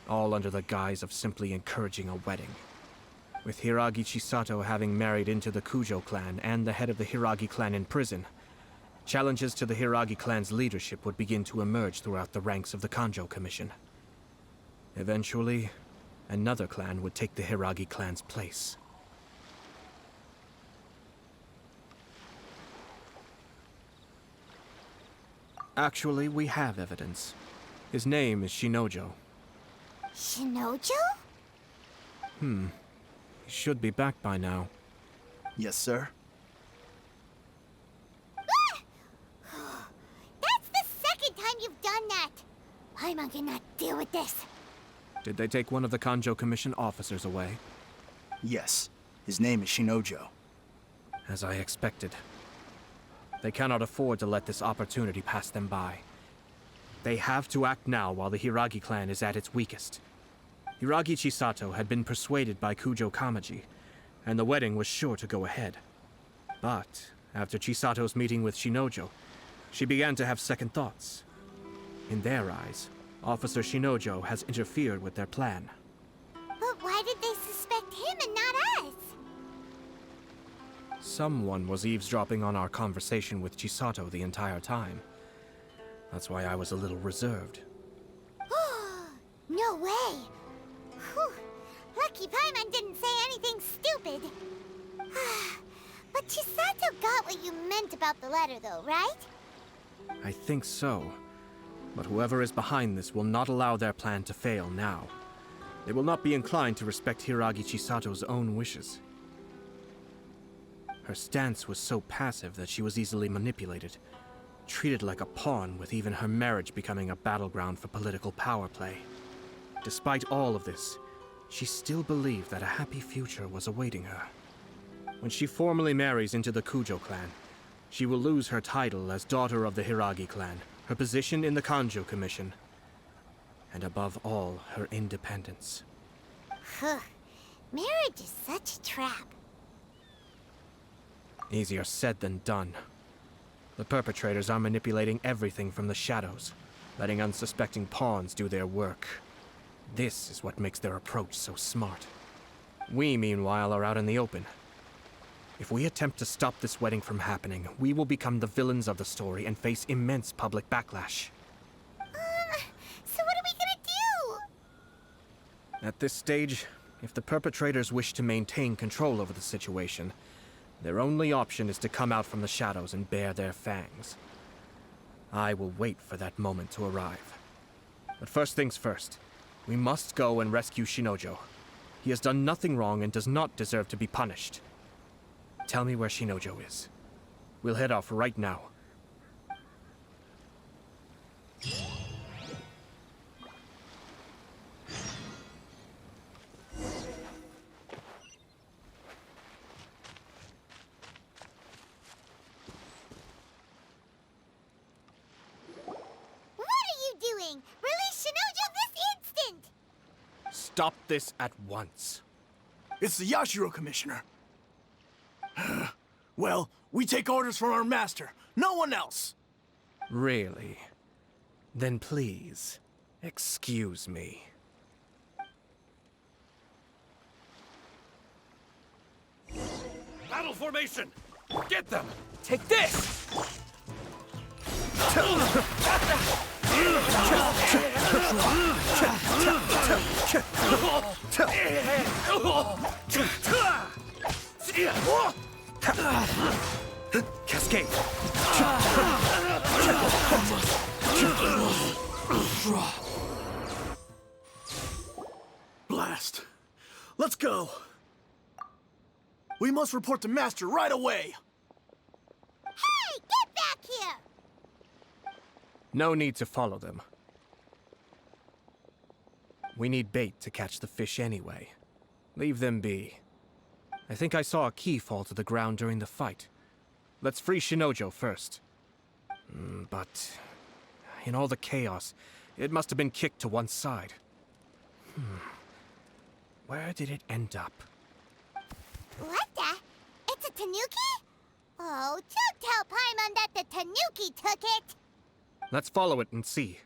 all under the guise of simply encouraging a wedding. With Hiragi Chisato having married into the Kujo clan and the head of the Hiragi clan in prison, challenges to the Hiragi clan's leadership would begin to emerge throughout the ranks of the Kanjo Commission. Eventually, another clan would take the Hiragi clan's place. Actually, we have evidence. His name is Shinojo. Shinojo? He should be back by now. Yes, sir. That's the second time you've done that! Paimon cannot deal with this. Did they take one of the Kanjo Commission officers away? Yes. His name is Shinojo. As I expected. They cannot afford to let this opportunity pass them by. They have to act now while the Hiragi clan is at its weakest. Hiragi Chisato had been persuaded by Kujo Kamaji, and the wedding was sure to go ahead. But after Chisato's meeting with Shinojo, she began to have second thoughts. In their eyes, Officer Shinojo has interfered with their plan. But why did they suspect him and not us? Someone was eavesdropping on our conversation with Chisato the entire time. That's why I was a little reserved. No way! Whew. Lucky Paimon didn't say anything stupid. But Chisato got what you meant about the letter, though, right? I think so. But whoever is behind this will not allow their plan to fail now. They will not be inclined to respect Hiragi Chisato's own wishes. Her stance was so passive that she was easily manipulated, treated like a pawn, with even her marriage becoming a battleground for political power play. Despite all of this, she still believed that a happy future was awaiting her. When she formally marries into the Kujo clan, she will lose her title as daughter of the Hiragi clan, her position in the Kanjo Commission, and above all, her independence. Marriage is such a trap. Easier said than done. The perpetrators are manipulating everything from the shadows, letting unsuspecting pawns do their work. This is what makes their approach so smart. We, meanwhile, are out in the open. If we attempt to stop this wedding from happening, we will become the villains of the story and face immense public backlash. So what are we gonna do? At this stage, if the perpetrators wish to maintain control over the situation, Their only option is to come out from the shadows and bare their fangs. I will wait for that moment to arrive. But first things first, we must go and rescue Shinojo. He has done nothing wrong and does not deserve to be punished. Tell me where Shinojo is. We'll head off right now. Release Shinojo this instant! Stop this at once. It's the Yashiro, Commissioner. Well, we take orders from our master. No one else. Really? Then please, excuse me. Battle formation! Get them! Take this! Cascade! Blast. Let's go. We must report to Master right away. Hey, get back here! No need to follow them. We need bait to catch the fish anyway. Leave them be. I think I saw a key fall to the ground during the fight. Let's free Shinojo first. But in all the chaos, it must have been kicked to one side. Where did it end up? What the? It's a tanuki? Oh, don't tell Paimon that the tanuki took it! Let's follow it and see.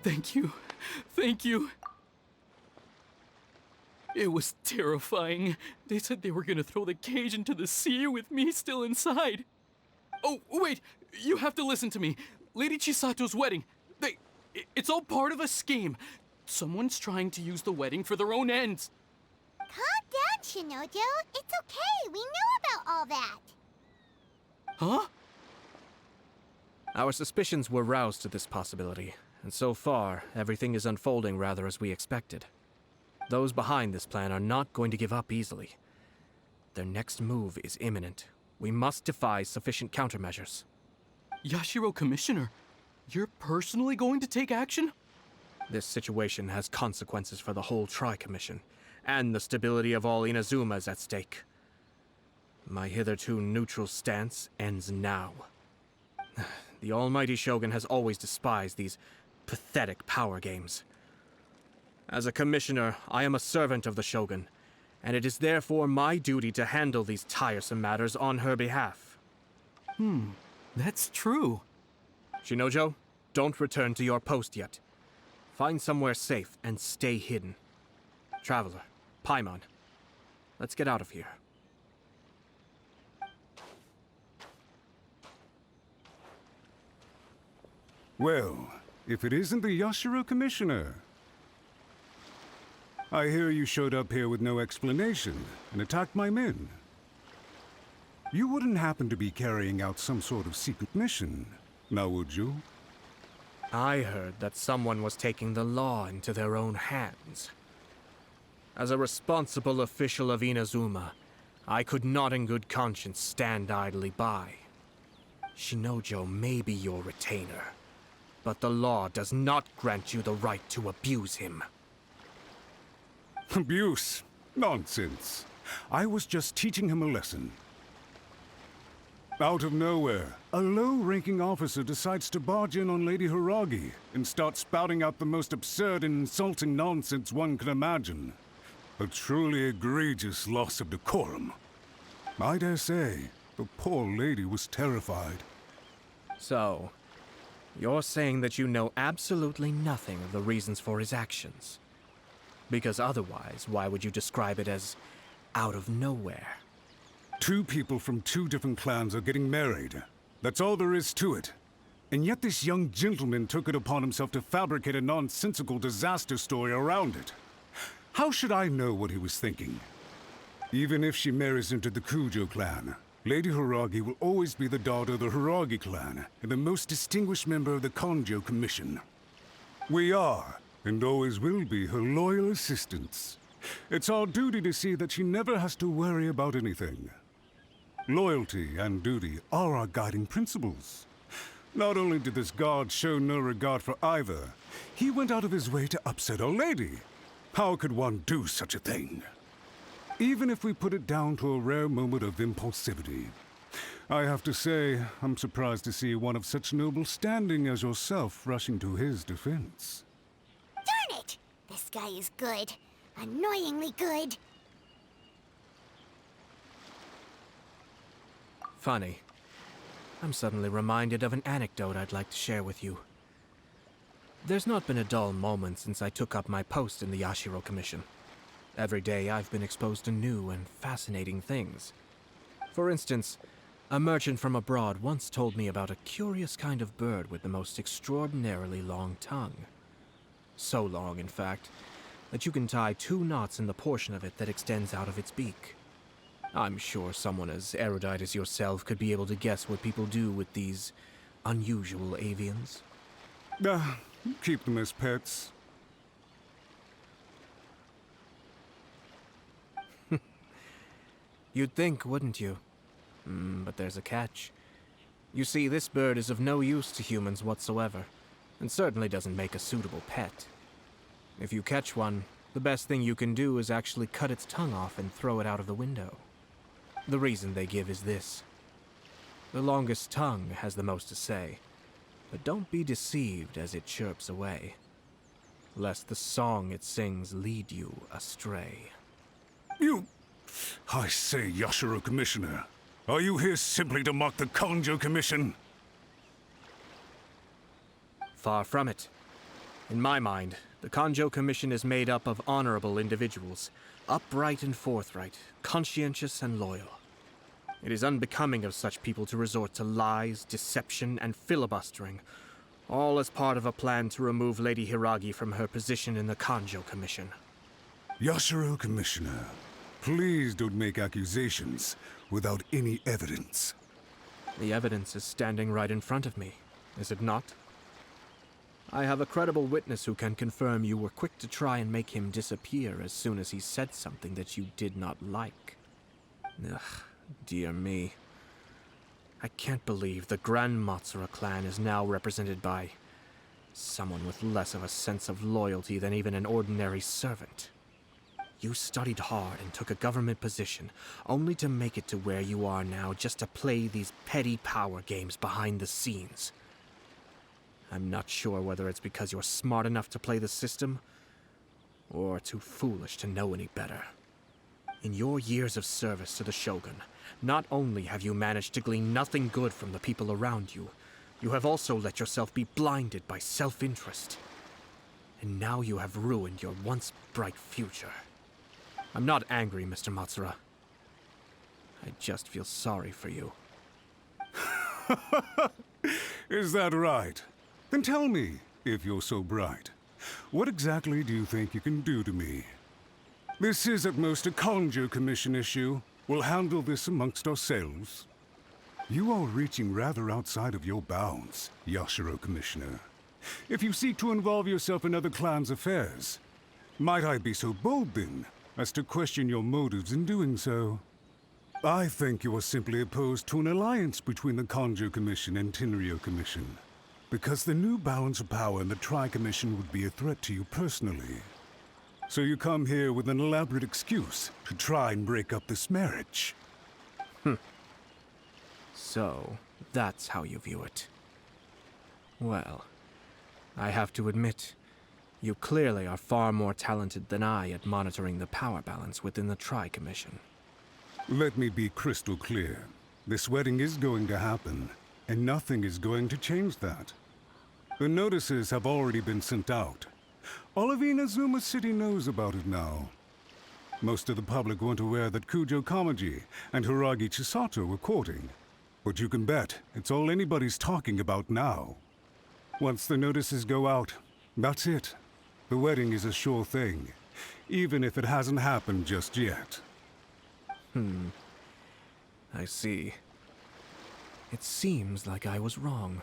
Thank you. Thank you. It was terrifying. They said they were gonna throw the cage into the sea with me still inside. Oh, wait! You have to listen to me. Lady Chisato's wedding. It's all part of a scheme. Someone's trying to use the wedding for their own ends. Calm down, Shinojo. It's okay. We know about all that. Huh? Our suspicions were roused to this possibility, and so far, everything is unfolding rather as we expected. Those behind this plan are not going to give up easily. Their next move is imminent. We must devise sufficient countermeasures. Yashiro Commissioner, you're personally going to take action? This situation has consequences for the whole Tri-Commission, and the stability of all Inazumas at stake. My hitherto neutral stance ends now. The almighty Shogun has always despised these pathetic power games. As a commissioner, I am a servant of the Shogun, and it is therefore my duty to handle these tiresome matters on her behalf. That's true. Shinojo, don't return to your post yet. Find somewhere safe and stay hidden. Traveler, Paimon, let's get out of here. Well, if it isn't the Yashiro Commissioner. I hear you showed up here with no explanation and attacked my men. You wouldn't happen to be carrying out some sort of secret mission, now would you? I heard that someone was taking the law into their own hands. As a responsible official of Inazuma, I could not in good conscience stand idly by. Shinojo may be your retainer, but the law does not grant you the right to abuse him. Abuse? Nonsense. I was just teaching him a lesson. Out of nowhere, a low-ranking officer decides to barge in on Lady Hiragi and start spouting out the most absurd and insulting nonsense one can imagine. A truly egregious loss of decorum. I dare say, the poor lady was terrified. So, you're saying that you know absolutely nothing of the reasons for his actions? Because otherwise, why would you describe it as out of nowhere? Two people from two different clans are getting married. That's all there is to it. And yet this young gentleman took it upon himself to fabricate a nonsensical disaster story around it. How should I know what he was thinking? Even if she marries into the Kujo clan, Lady Hiragi will always be the daughter of the Hiragi clan and the most distinguished member of the Kanjo Commission. We are, and always will be, her loyal assistants. It's our duty to see that she never has to worry about anything. Loyalty and duty are our guiding principles. Not only did this guard show no regard for either, he went out of his way to upset our lady. How could one do such a thing? Even if we put it down to a rare moment of impulsivity. I have to say, I'm surprised to see one of such noble standing as yourself rushing to his defense. Darn it! This guy is good. Annoyingly good. Funny. I'm suddenly reminded of an anecdote I'd like to share with you. There's not been a dull moment since I took up my post in the Yashiro Commission. Every day I've been exposed to new and fascinating things. For instance, a merchant from abroad once told me about a curious kind of bird with the most extraordinarily long tongue. So long, in fact, that you can tie 2 knots in the portion of it that extends out of its beak. I'm sure someone as erudite as yourself could be able to guess what people do with these unusual avians. Keep them as pets. You'd think, wouldn't you? But there's a catch. You see, this bird is of no use to humans whatsoever, and certainly doesn't make a suitable pet. If you catch one, the best thing you can do is actually cut its tongue off and throw it out of the window. The reason they give is this. The longest tongue has the most to say, but don't be deceived as it chirps away, lest the song it sings lead you astray. I say, Yashiro Commissioner, are you here simply to mock the Kanjo Commission? Far from it. In my mind, the Kanjo Commission is made up of honorable individuals, upright and forthright, conscientious and loyal. It is unbecoming of such people to resort to lies, deception, and filibustering, all as part of a plan to remove Lady Hiragi from her position in the Kanjo Commission. Yashiro Commissioner, please don't make accusations without any evidence. The evidence is standing right in front of me, is it not? I have a credible witness who can confirm you were quick to try and make him disappear as soon as he said something that you did not like. Ugh, dear me. I can't believe the Grand Matsura clan is now represented by someone with less of a sense of loyalty than even an ordinary servant. You studied hard and took a government position, only to make it to where you are now just to play these petty power games behind the scenes. I'm not sure whether it's because you're smart enough to play the system, or too foolish to know any better. In your years of service to the Shogun, not only have you managed to glean nothing good from the people around you, you have also let yourself be blinded by self-interest. And now you have ruined your once bright future. I'm not angry, Mr. Matsura. I just feel sorry for you. Is that right? Then tell me, if you're so bright, what exactly do you think you can do to me? This is at most a Conjo Commission issue. We'll handle this amongst ourselves. You are reaching rather outside of your bounds, Yashiro Commissioner. If you seek to involve yourself in other clans' affairs, might I be so bold then, as to question your motives in doing so? I think you are simply opposed to an alliance between the Conjo Commission and Tenryo Commission, because the new balance of power in the Tri-Commission would be a threat to you personally. So you come here with an elaborate excuse to try and break up this marriage. So, that's how you view it. Well, I have to admit, you clearly are far more talented than I at monitoring the power balance within the Tri-Commission. Let me be crystal clear. This wedding is going to happen, and nothing is going to change that. The notices have already been sent out. All of Inazuma City knows about it now. Most of the public weren't aware that Kujo Kamaji and Hiragi Chisato were courting. But you can bet it's all anybody's talking about now. Once the notices go out, that's it. The wedding is a sure thing, even if it hasn't happened just yet. I see. It seems like I was wrong.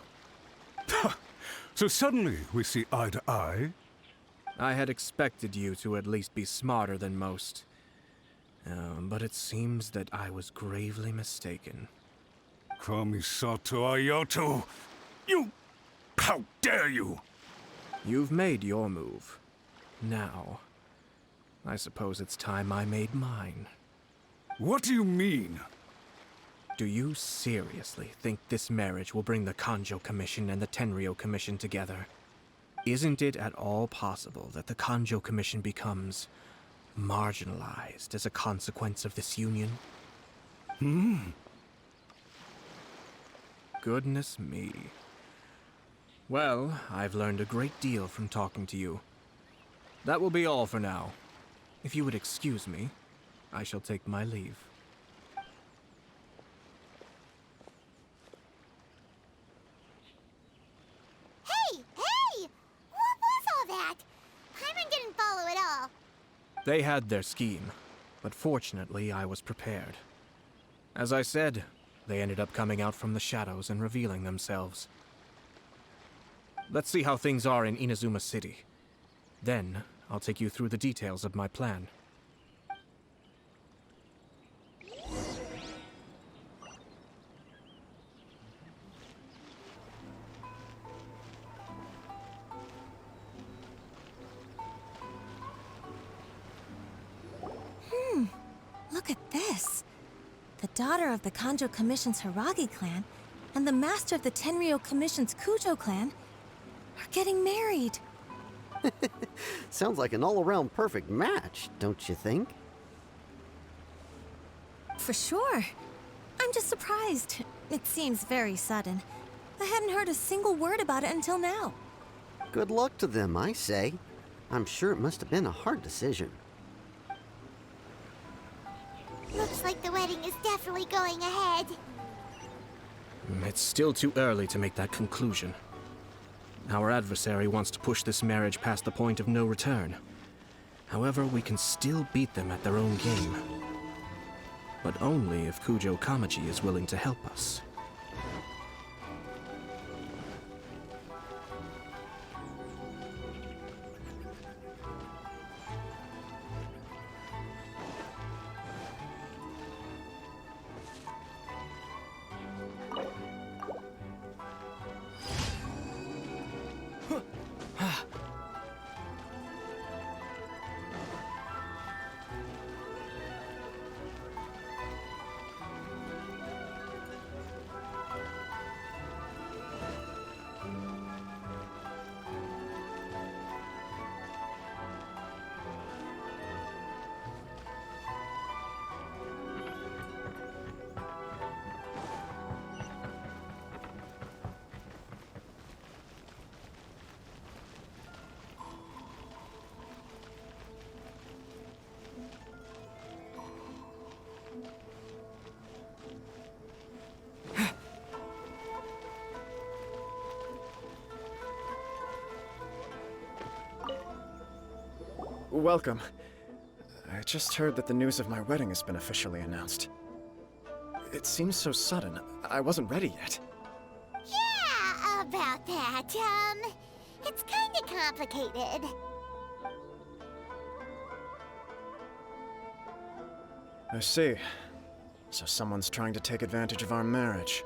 So suddenly we see eye to eye? I had expected you to at least be smarter than most. But it seems that I was gravely mistaken. Kamisato Ayato! You... How dare you! You've made your move. Now, I suppose it's time I made mine. What do you mean? Do you seriously think this marriage will bring the Conjo Commission and the Tenryo Commission together? Isn't it at all possible that the Conjo Commission becomes marginalized as a consequence of this union? Goodness me. Well, I've learned a great deal from talking to you. That will be all for now. If you would excuse me, I shall take my leave. Hey! What was all that? Paimon didn't follow at all. They had their scheme, but fortunately I was prepared. As I said, they ended up coming out from the shadows and revealing themselves. Let's see how things are in Inazuma City. Then, I'll take you through the details of my plan. Look at this. The daughter of the Kanjo Commission's Hiragi clan and the master of the Tenryo Commission's Kujo clan are getting married. Sounds like an all-around perfect match, don't you think? For sure. I'm just surprised. It seems very sudden. I hadn't heard a single word about it until now. Good luck to them, I say. I'm sure it must have been a hard decision. Looks like the wedding is definitely going ahead. It's still too early to make that conclusion. Our adversary wants to push this marriage past the point of no return. However, we can still beat them at their own game. But only if Kujo Kamaji is willing to help us. welcome. I just heard that the news of my wedding has been officially announced. It seems so sudden. I wasn't ready yet. Yeah, about that. It's kinda complicated. I see. So someone's trying to take advantage of our marriage.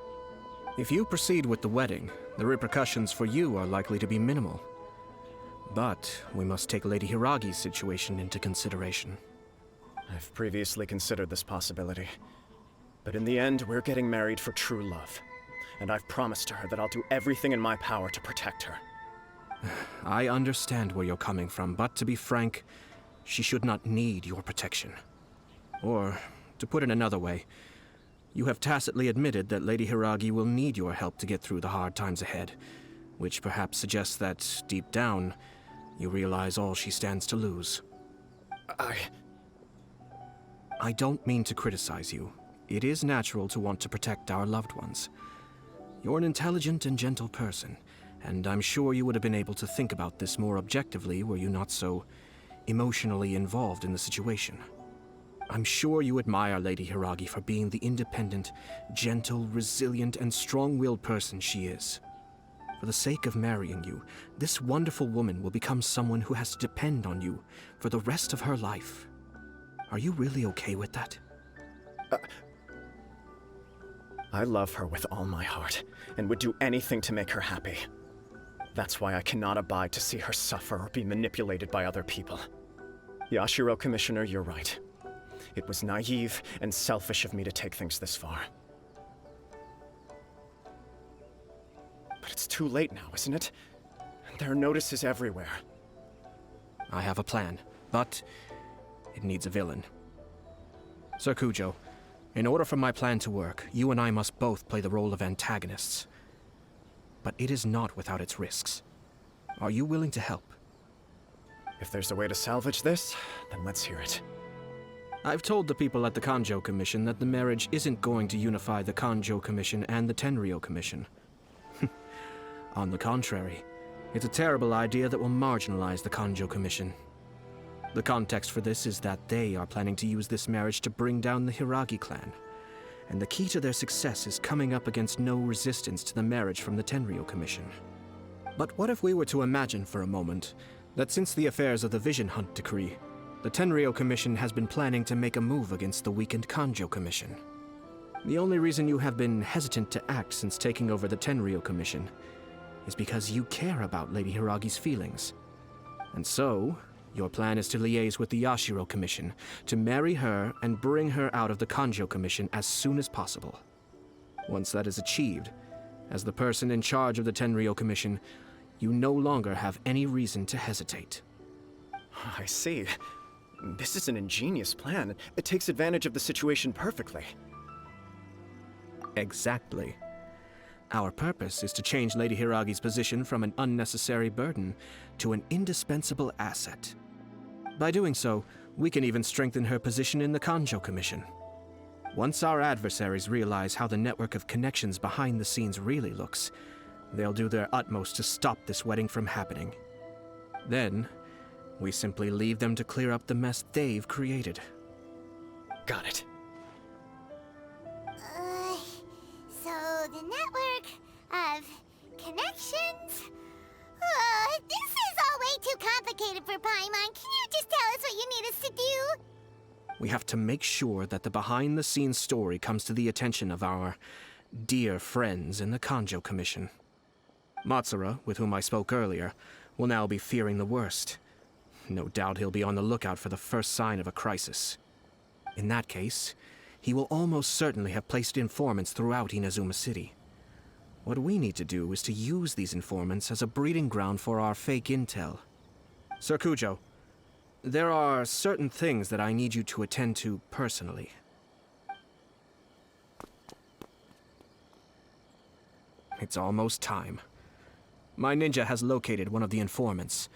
If you proceed with the wedding, the repercussions for you are likely to be minimal. But we must take Lady Hiragi's situation into consideration. I've previously considered this possibility. But in the end, we're getting married for true love. And I've promised her that I'll do everything in my power to protect her. I understand where you're coming from, but to be frank, she should not need your protection. Or, to put it another way, you have tacitly admitted that Lady Hiragi will need your help to get through the hard times ahead, which perhaps suggests that, deep down, you realize all she stands to lose. I don't mean to criticize you. It is natural to want to protect our loved ones. You're an intelligent and gentle person, and I'm sure you would have been able to think about this more objectively were you not so emotionally involved in the situation. I'm sure you admire Lady Hiragi for being the independent, gentle, resilient, and strong-willed person she is. For the sake of marrying you, this wonderful woman will become someone who has to depend on you for the rest of her life. Are you really okay with that? I love her with all my heart, and would do anything to make her happy. That's why I cannot abide to see her suffer or be manipulated by other people. Yashiro, Commissioner, you're right. It was naive and selfish of me to take things this far. But it's too late now, isn't it? There are notices everywhere. I have a plan, but it needs a villain. Sir Kujo, in order for my plan to work, you and I must both play the role of antagonists. But it is not without its risks. Are you willing to help? If there's a way to salvage this, then let's hear it. I've told the people at the Kanjo Commission that the marriage isn't going to unify the Kanjo Commission and the Tenryou Commission. On the contrary, it's a terrible idea that will marginalize the Kanjo Commission. The context for this is that they are planning to use this marriage to bring down the Hiragi clan, and the key to their success is coming up against no resistance to the marriage from the Tenryou Commission. But what if we were to imagine for a moment that since the affairs of the Vision Hunt Decree, the Tenryou Commission has been planning to make a move against the weakened Kanjo Commission? The only reason you have been hesitant to act since taking over the Tenryou Commission is because you care about Lady Hiragi's feelings. And so, your plan is to liaise with the Yashiro Commission, to marry her and bring her out of the Kanjo Commission as soon as possible. Once that is achieved, as the person in charge of the Tenryou Commission, you no longer have any reason to hesitate. I see. This is an ingenious plan. It takes advantage of the situation perfectly. Exactly. Our purpose is to change Lady Hiragi's position from an unnecessary burden to an indispensable asset. By doing so, we can even strengthen her position in the Kanjo Commission. Once our adversaries realize how the network of connections behind the scenes really looks, they'll do their utmost to stop this wedding from happening. Then, we simply leave them to clear up the mess they've created. Got it. So the network of connections? This is all way too complicated for Paimon. Can you just tell us what you need us to do? We have to make sure that the behind-the-scenes story comes to the attention of our dear friends in the Kanjo Commission. Matsura, with whom I spoke earlier, will now be fearing the worst. No doubt he'll be on the lookout for the first sign of a crisis. In that case, he will almost certainly have placed informants throughout Inazuma City. What we need to do is to use these informants as a breeding ground for our fake intel. Sir Kujo, there are certain things that I need you to attend to personally. It's almost time. My ninja has located one of the informants.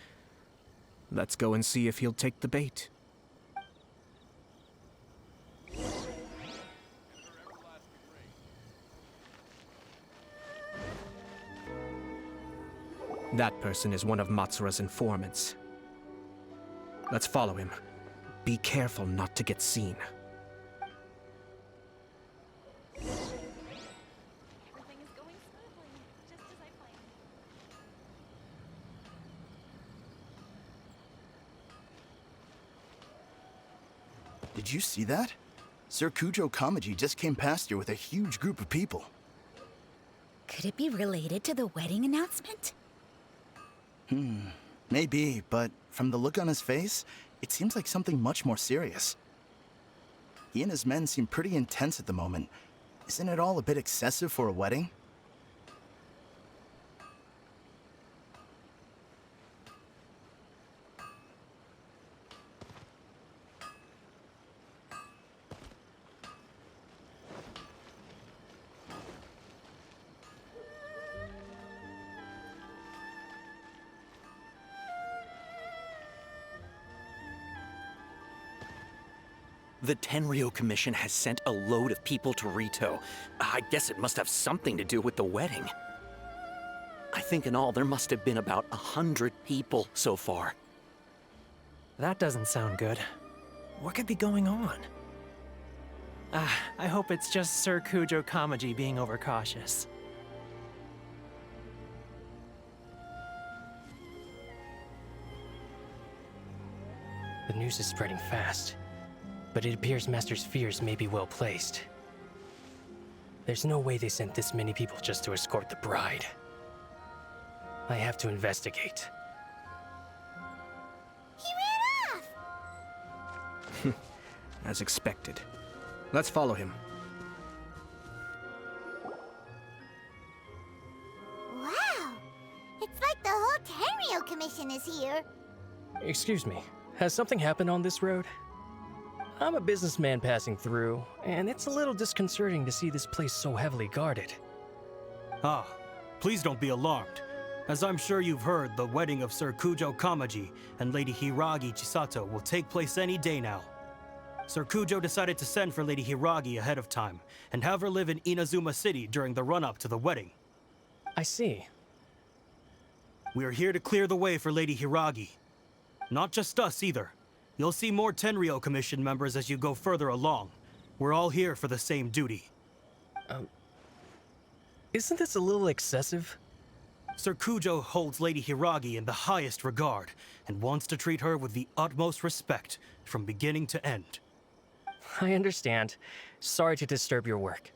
Let's go and see if he'll take the bait. That person is one of Matsura's informants. Let's follow him. Be careful not to get seen. Did you see that? Sir Kujo Kamaji just came past here with a huge group of people. Could it be related to the wedding announcement? Maybe, but from the look on his face, it seems like something much more serious. He and his men seem pretty intense at the moment. Isn't it all a bit excessive for a wedding? The Tenryo Commission has sent a load of people to Rito. I guess it must have something to do with the wedding. I think in all there must have been about 100 people so far. That doesn't sound good. What could be going on? I hope it's just Sir Kujo Kamaji being overcautious. The news is spreading fast, but it appears Master's fears may be well placed. There's no way they sent this many people just to escort the bride. I have to investigate. He ran off! As expected. Let's follow him. Wow! It's like the whole Tenryo Commission is here. Excuse me, has something happened on this road? I'm a businessman passing through, and it's a little disconcerting to see this place so heavily guarded. Ah, please don't be alarmed. As I'm sure you've heard, the wedding of Sir Kujo Kamaji and Lady Hiragi Chisato will take place any day now. Sir Kujo decided to send for Lady Hiragi ahead of time, and have her live in Inazuma City during the run-up to the wedding. I see. We are here to clear the way for Lady Hiragi. Not just us, either. You'll see more Tenryo Commission members as you go further along. We're all here for the same duty. Isn't this a little excessive? Sir Kujo holds Lady Hiragi in the highest regard, and wants to treat her with the utmost respect, from beginning to end. I understand. Sorry to disturb your work.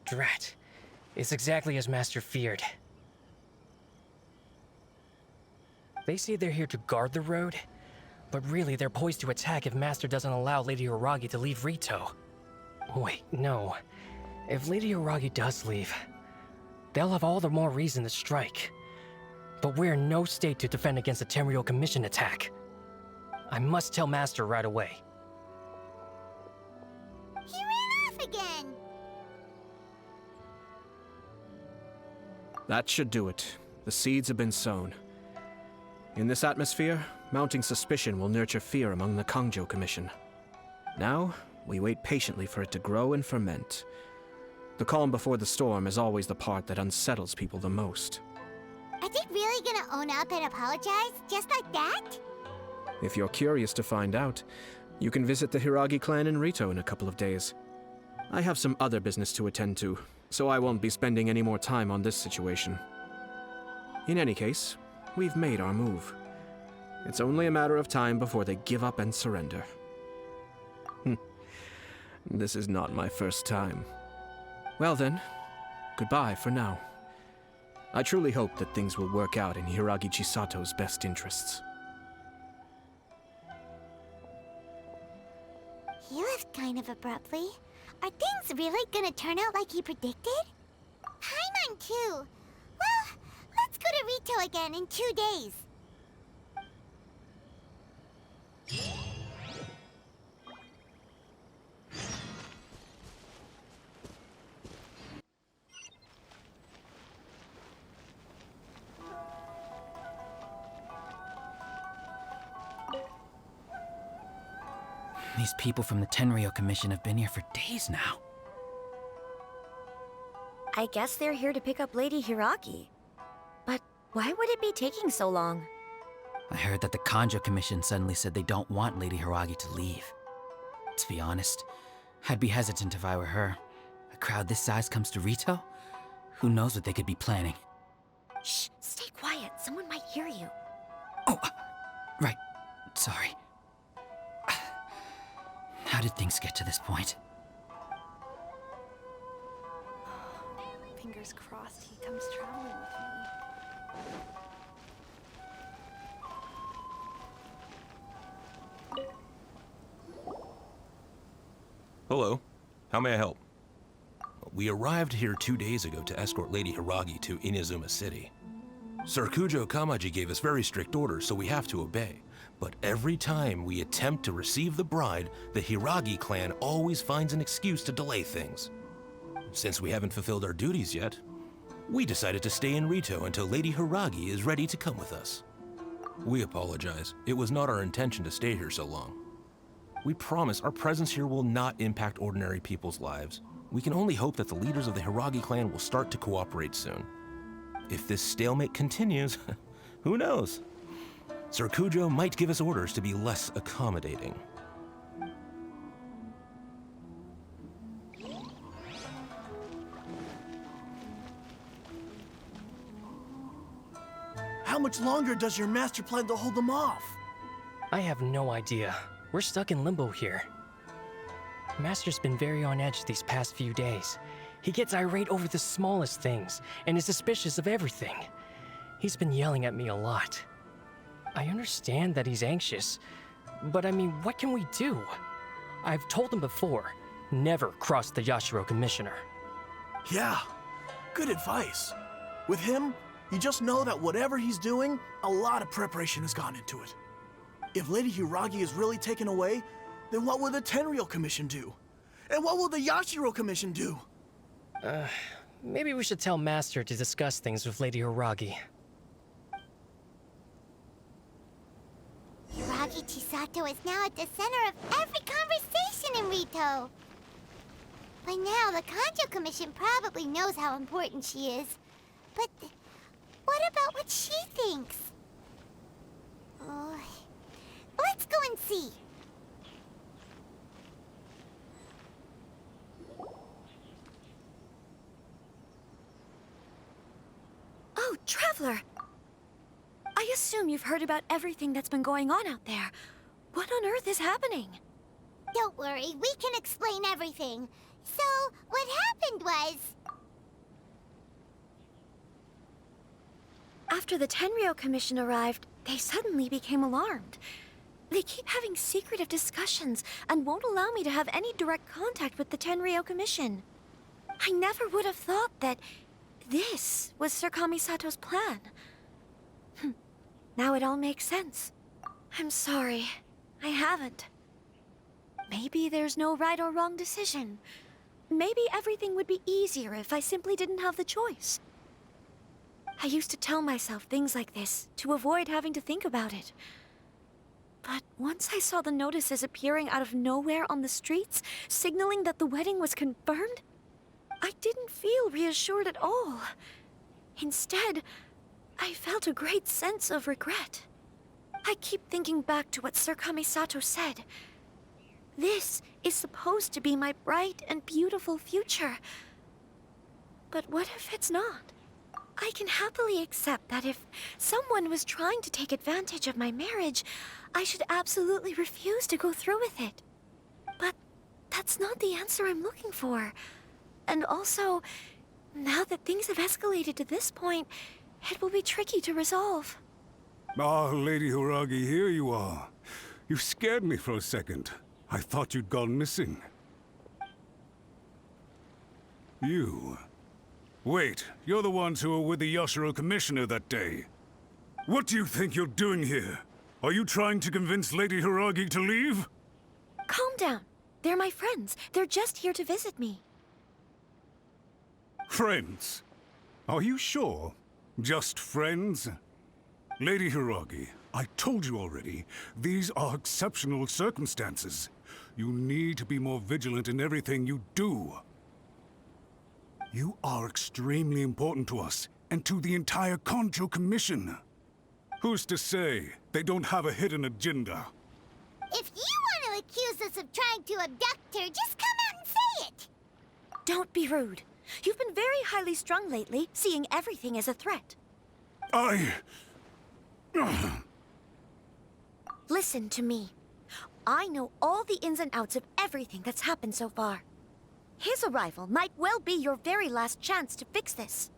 Drat. It's exactly as Master feared. They say they're here to guard the road, but really they're poised to attack if Master doesn't allow Lady Hiragi to leave Rito. Wait, no. If Lady Hiragi does leave, they'll have all the more reason to strike. But we're in no state to defend against a Tenryo Commission attack. I must tell Master right away. He ran off again! That should do it. The seeds have been sown. In this atmosphere, mounting suspicion will nurture fear among the Kangjo Commission. Now, we wait patiently for it to grow and ferment. The calm before the storm is always the part that unsettles people the most. Are they really gonna own up and apologize, just like that? If you're curious to find out, you can visit the Hiragi clan in Rito in a couple of days. I have some other business to attend to, so I won't be spending any more time on this situation. In any case, we've made our move. It's only a matter of time before they give up and surrender. This is not my first time. Well then, goodbye for now. I truly hope that things will work out in Hiragi Chisato's best interests. He left kind of abruptly. Are things really gonna turn out like he predicted? Paimon too. Well, let's go to Rito again in 2 days. These people from the Tenryo Commission have been here for days now. I guess they're here to pick up Lady Hiragi. But why would it be taking so long? I heard that the Kanjo Commission suddenly said they don't want Lady Hiragi to leave. To be honest, I'd be hesitant if I were her. A crowd this size comes to Rito? Who knows what they could be planning? Shh, stay quiet. Someone might hear you. Oh, right. Sorry. How did things get to this point? Fingers crossed he comes traveling with me. Hello. How may I help? We arrived here 2 days ago to escort Lady Hiragi to Inazuma City. Sir Kujo Kamaji gave us very strict orders, so we have to obey. But every time we attempt to receive the bride, the Hiragi clan always finds an excuse to delay things. Since we haven't fulfilled our duties yet, we decided to stay in Rito until Lady Hiragi is ready to come with us. We apologize. It was not our intention to stay here so long. We promise our presence here will not impact ordinary people's lives. We can only hope that the leaders of the Hiragi clan will start to cooperate soon. If this stalemate continues, who knows? Sir Kujo might give us orders to be less accommodating. How much longer does your master plan to hold them off? I have no idea. We're stuck in limbo here. Master's been very on edge these past few days. He gets irate over the smallest things and is suspicious of everything. He's been yelling at me a lot. I understand that he's anxious, but I mean, what can we do? I've told him before, never cross the Yashiro Commissioner. Yeah, good advice. With him, you just know that whatever he's doing, a lot of preparation has gone into it. If Lady Hiragi is really taken away, then what will the Tenryou Commission do? And what will the Yashiro Commission do? Maybe we should tell Master to discuss things with Lady Hiragi. Hiragi Chisato is now at the center of every conversation in Rito. By now, the Kanjo Commission probably knows how important she is. But what about what she thinks? Let's go and see. Oh, Traveler! I assume you've heard about everything that's been going on out there. What on earth is happening? Don't worry, we can explain everything. So, what happened was... After the Tenryou Commission arrived, they suddenly became alarmed. They keep having secretive discussions and won't allow me to have any direct contact with the Tenryou Commission. I never would have thought that this was Sir Kamisato's plan. Now it all makes sense. I'm sorry. I haven't. Maybe there's no right or wrong decision. Maybe everything would be easier if I simply didn't have the choice. I used to tell myself things like this to avoid having to think about it. But once I saw the notices appearing out of nowhere on the streets, signaling that the wedding was confirmed, I didn't feel reassured at all. Instead, I felt a great sense of regret. I keep thinking back to what Sir Kamisato said. This is supposed to be my bright and beautiful future. But what if it's not? I can happily accept that if someone was trying to take advantage of my marriage, I should absolutely refuse to go through with it. But that's not the answer I'm looking for. And also, now that things have escalated to this point, it will be tricky to resolve. Ah, Lady Hiragi, here you are. You scared me for a second. I thought you'd gone missing. You... Wait, you're the ones who were with the Yashiro Commissioner that day. What do you think you're doing here? Are you trying to convince Lady Hiragi to leave? Calm down. They're my friends. They're just here to visit me. Friends? Are you sure? Just friends? Lady Hiragi, I told you already, these are exceptional circumstances. You need to be more vigilant in everything you do. You are extremely important to us, and to the entire Conjo Commission. Who's to say they don't have a hidden agenda? If you want to accuse us of trying to abduct her, just come out and say it! Don't be rude. You've been very highly strung lately, seeing everything as a threat. Listen to me. I know all the ins and outs of everything that's happened so far. His arrival might well be your very last chance to fix this.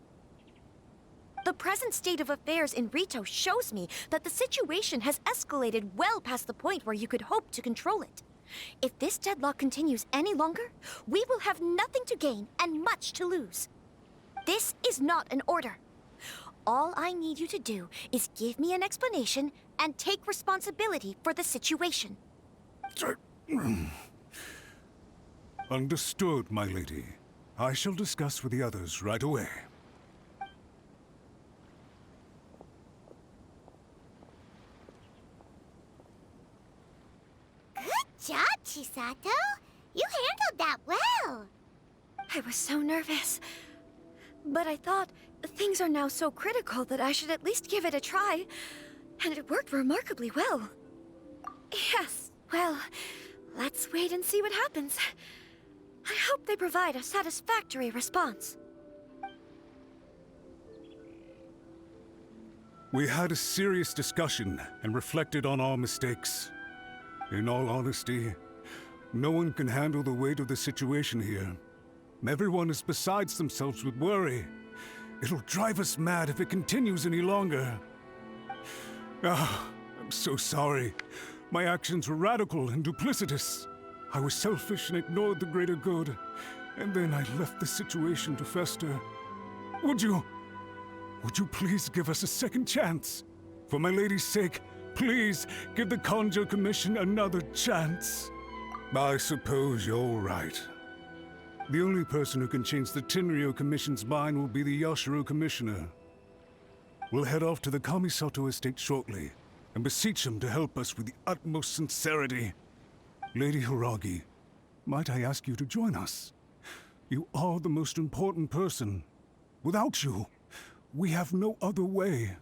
The present state of affairs in Rito shows me that the situation has escalated well past the point where you could hope to control it. If this deadlock continues any longer, we will have nothing to gain and much to lose. This is not an order. All I need you to do is give me an explanation and take responsibility for the situation. Understood, my lady. I shall discuss with the others right away. Good job, Chisato. You handled that well. I was so nervous. But I thought things are now so critical that I should at least give it a try. And it worked remarkably well. Yes, well, let's wait and see what happens. I hope they provide a satisfactory response. We had a serious discussion and reflected on our mistakes. In all honesty, no one can handle the weight of the situation here. Everyone is besides themselves with worry. It'll drive us mad if it continues any longer. I'm so sorry. My actions were radical and duplicitous. I was selfish and ignored the greater good. And then I left the situation to fester. Would you please give us a second chance? For my lady's sake, please give the Conjo Commission another chance. I suppose you're right. The only person who can change the Tenryou Commission's mind will be the Yashiro Commissioner. We'll head off to the Kamisato estate shortly, and beseech him to help us with the utmost sincerity. Lady Hiragi, might I ask you to join us? You are the most important person. Without you, we have no other way.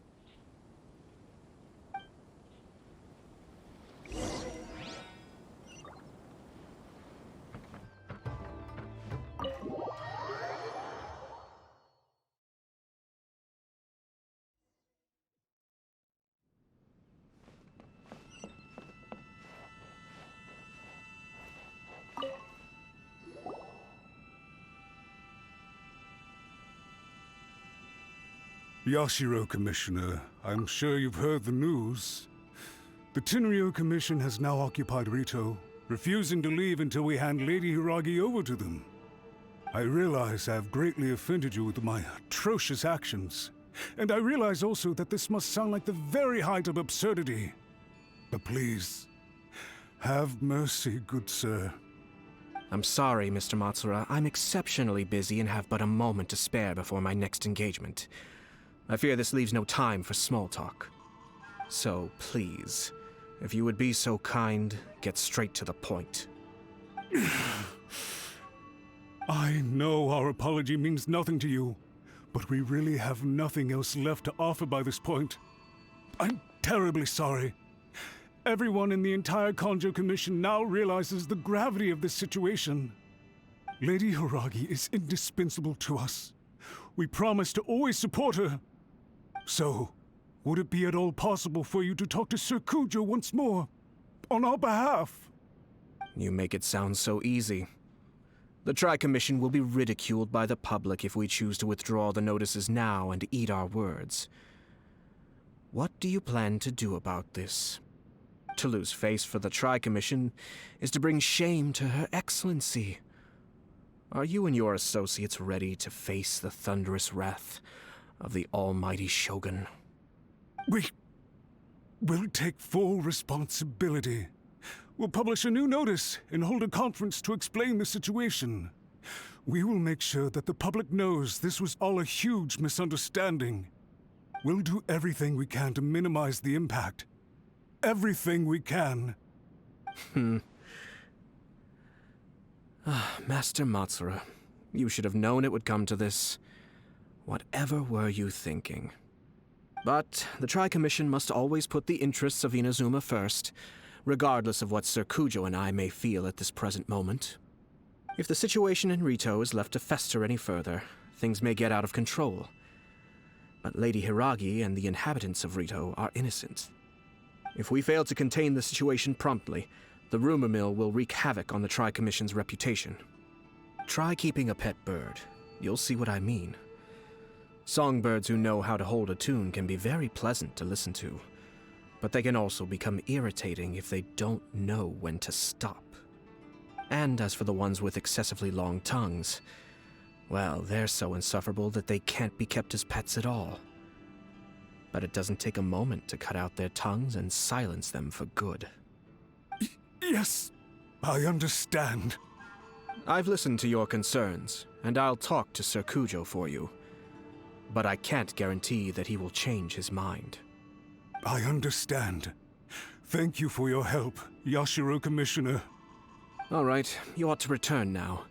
Yashiro, Commissioner, I'm sure you've heard the news. The Tenryou Commission has now occupied Rito, refusing to leave until we hand Lady Hiragi over to them. I realize I have greatly offended you with my atrocious actions, and I realize also that this must sound like the very height of absurdity. But please, have mercy, good sir. I'm sorry, Mr. Matsura. I'm exceptionally busy and have but a moment to spare before my next engagement. I fear this leaves no time for small talk. So, please, if you would be so kind, get straight to the point. I know our apology means nothing to you, but we really have nothing else left to offer by this point. I'm terribly sorry. Everyone in the entire Conjo Commission now realizes the gravity of this situation. Lady Hiragi is indispensable to us. We promise to always support her. So, would it be at all possible for you to talk to Sir Kujo once more, on our behalf? You make it sound so easy. The Tri-Commission will be ridiculed by the public if we choose to withdraw the notices now and eat our words. What do you plan to do about this? To lose face for the Tri-Commission is to bring shame to Her Excellency. Are you and your associates ready to face the thunderous wrath of the almighty Shogun? We'll take full responsibility. We'll publish a new notice and hold a conference to explain the situation. We will make sure that the public knows this was all a huge misunderstanding. We'll do everything we can to minimize the impact. Everything we can. Master Matsura, You should have known it would come to this. Whatever were you thinking? But the Tri-Commission must always put the interests of Inazuma first, regardless of what Sir Kujo and I may feel at this present moment. If the situation in Rito is left to fester any further, things may get out of control. But Lady Hiragi and the inhabitants of Rito are innocent. If we fail to contain the situation promptly, the rumor mill will wreak havoc on the Tri-Commission's reputation. Try keeping a pet bird. You'll see what I mean. Songbirds who know how to hold a tune can be very pleasant to listen to, but they can also become irritating if they don't know when to stop. And as for the ones with excessively long tongues, well, they're so insufferable that they can't be kept as pets at all. But it doesn't take a moment to cut out their tongues and silence them for good. Yes, I understand. I've listened to your concerns, and I'll talk to Sir Kujo for you. But I can't guarantee that he will change his mind. I understand. Thank you for your help, Yashiro Commissioner. All right, you ought to return now.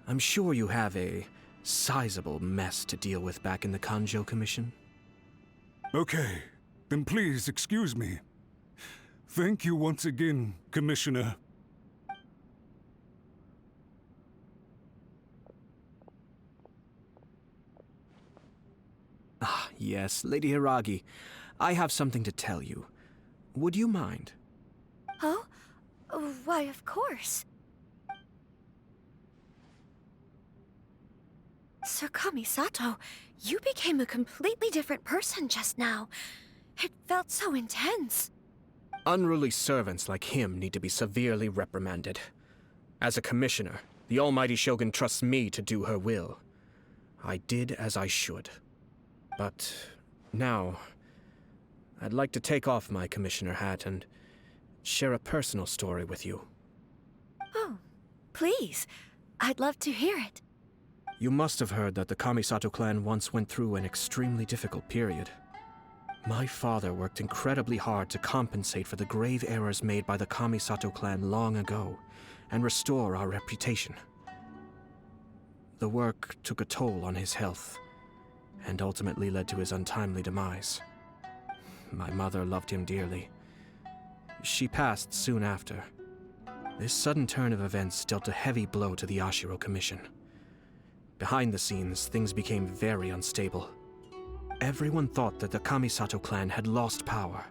I'm sure you have a sizable mess to deal with back in the Kanjo Commission. Okay, then please excuse me. Thank you once again, Commissioner. Ah, yes, Lady Hiragi. I have something to tell you. Would you mind? Oh? Why, of course. Sir Kamisato, you became a completely different person just now. It felt so intense. Unruly servants like him need to be severely reprimanded. As a commissioner, the almighty Shogun trusts me to do her will. I did as I should. But now, I'd like to take off my commissioner hat and share a personal story with you. Oh, please. I'd love to hear it. You must have heard that the Kamisato clan once went through an extremely difficult period. My father worked incredibly hard to compensate for the grave errors made by the Kamisato clan long ago and restore our reputation. The work took a toll on his health and ultimately led to his untimely demise. My mother loved him dearly. She passed soon after. This sudden turn of events dealt a heavy blow to the Yashiro Commission. Behind the scenes, things became very unstable. Everyone thought that the Kamisato clan had lost power.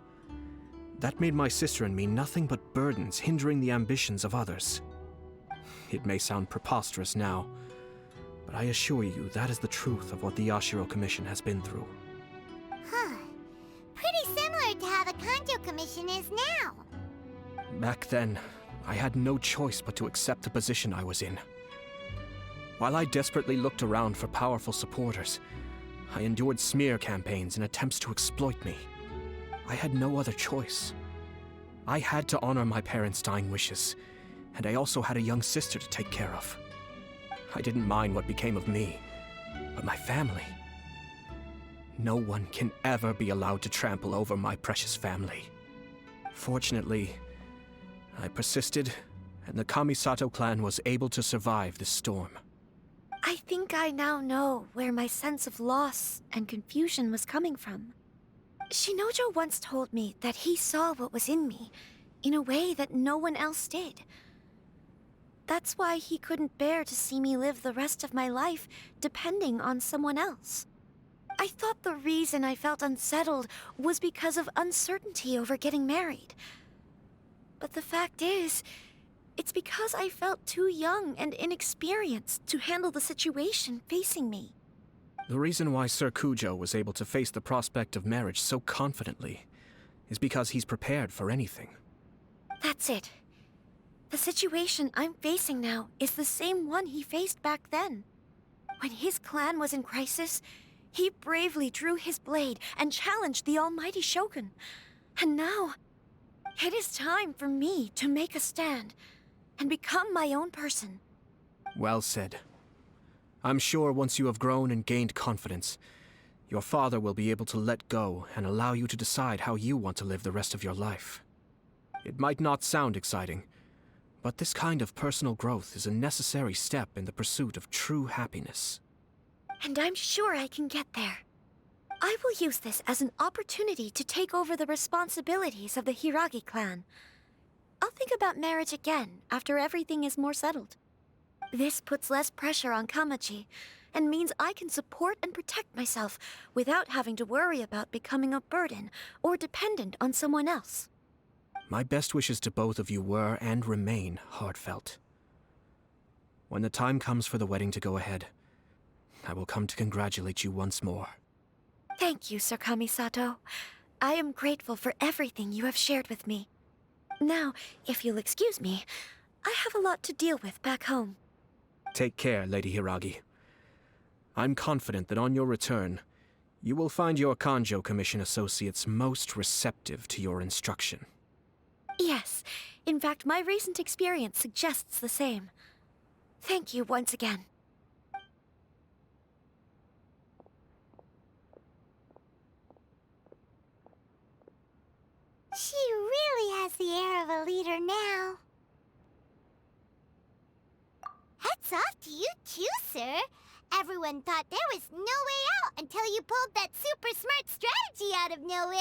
That made my sister and me nothing but burdens hindering the ambitions of others. It may sound preposterous now, but I assure you that is the truth of what the Yashiro Commission has been through. Huh. Pretty similar to how the Kanjo Commission is now. Back then, I had no choice but to accept the position I was in. While I desperately looked around for powerful supporters, I endured smear campaigns and attempts to exploit me. I had no other choice. I had to honor my parents' dying wishes, and I also had a young sister to take care of. I didn't mind what became of me, but my family. No one can ever be allowed to trample over my precious family. Fortunately, I persisted, and the Kamisato clan was able to survive this storm. I think I now know where my sense of loss and confusion was coming from. Shinojo once told me that he saw what was in me, in a way that no one else did. That's why he couldn't bear to see me live the rest of my life depending on someone else. I thought the reason I felt unsettled was because of uncertainty over getting married. But the fact is, it's because I felt too young and inexperienced to handle the situation facing me. The reason why Sir Kujo was able to face the prospect of marriage so confidently is because he's prepared for anything. That's it. The situation I'm facing now is the same one he faced back then. When his clan was in crisis, he bravely drew his blade and challenged the almighty Shogun. And now, it is time for me to make a stand and become my own person. Well said. I'm sure once you have grown and gained confidence, your father will be able to let go and allow you to decide how you want to live the rest of your life. It might not sound exciting, But this kind of personal growth is a necessary step in the pursuit of true happiness. And I'm sure I can get there. I will use this as an opportunity to take over the responsibilities of the Hiragi clan. I'll think about marriage again after everything is more settled. This puts less pressure on Kamaji, and means I can support and protect myself without having to worry about becoming a burden or dependent on someone else. My best wishes to both of you were and remain heartfelt. When the time comes for the wedding to go ahead, I will come to congratulate you once more. Thank you, Sir Kamisato. I am grateful for everything you have shared with me. Now, if you'll excuse me, I have a lot to deal with back home. Take care, Lady Hiragi. I'm confident that on your return, you will find your Kanjo Commission associates most receptive to your instruction. Yes, in fact, my recent experience suggests the same. Thank you once again. She really has the air of a leader now. Hats off to you too, sir. Everyone thought there was no way out until you pulled that super smart strategy out of nowhere.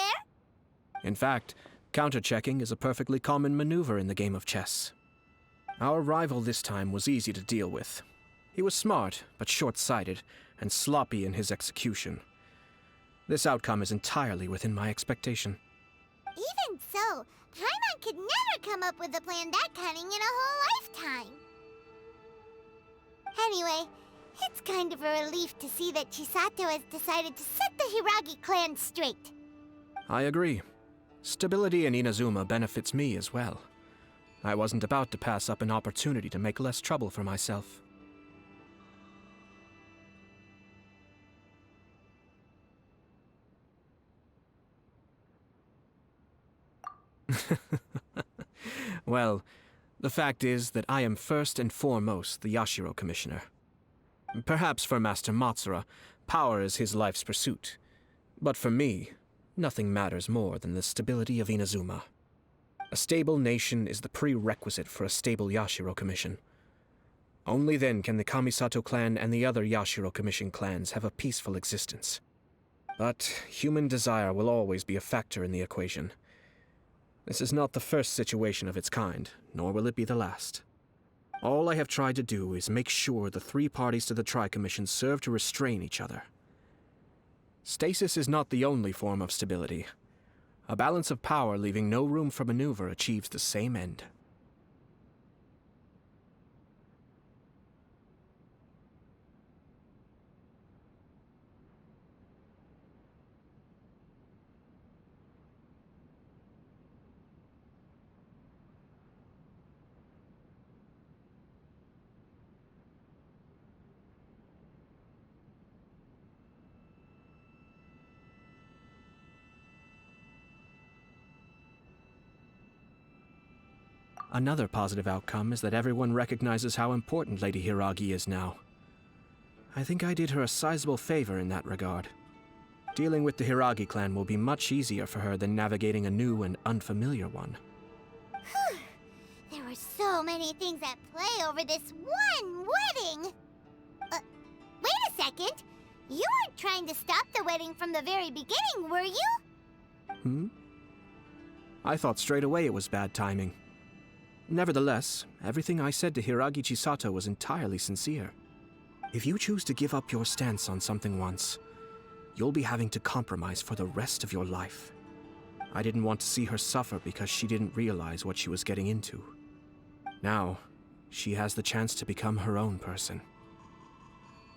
In fact, counter-checking is a perfectly common maneuver in the game of chess. Our rival this time was easy to deal with. He was smart, but short-sighted, and sloppy in his execution. This outcome is entirely within my expectation. Even so, Paimon could never come up with a plan that cunning in a whole lifetime. Anyway, it's kind of a relief to see that Chisato has decided to set the Hiragi clan straight. I agree. Stability in Inazuma benefits me as well. I wasn't about to pass up an opportunity to make less trouble for myself. Well, the fact is that I am first and foremost the Yashiro Commissioner. Perhaps for Master Matsura, power is his life's pursuit. But for me, nothing matters more than the stability of Inazuma. A stable nation is the prerequisite for a stable Yashiro Commission. Only then can the Kamisato clan and the other Yashiro Commission clans have a peaceful existence. But human desire will always be a factor in the equation. This is not the first situation of its kind, nor will it be the last. All I have tried to do is make sure the three parties to the Tri-Commission serve to restrain each other. Stasis is not the only form of stability. A balance of power leaving no room for maneuver achieves the same end. Another positive outcome is that everyone recognizes how important Lady Hiragi is now. I think I did her a sizable favor in that regard. Dealing with the Hiragi clan will be much easier for her than navigating a new and unfamiliar one. Whew. There were so many things at play over this one wedding! Wait a second! You weren't trying to stop the wedding from the very beginning, were you? I thought straight away it was bad timing. Nevertheless, everything I said to Hiragi Chisato was entirely sincere. If you choose to give up your stance on something once, you'll be having to compromise for the rest of your life. I didn't want to see her suffer because she didn't realize what she was getting into. Now, she has the chance to become her own person.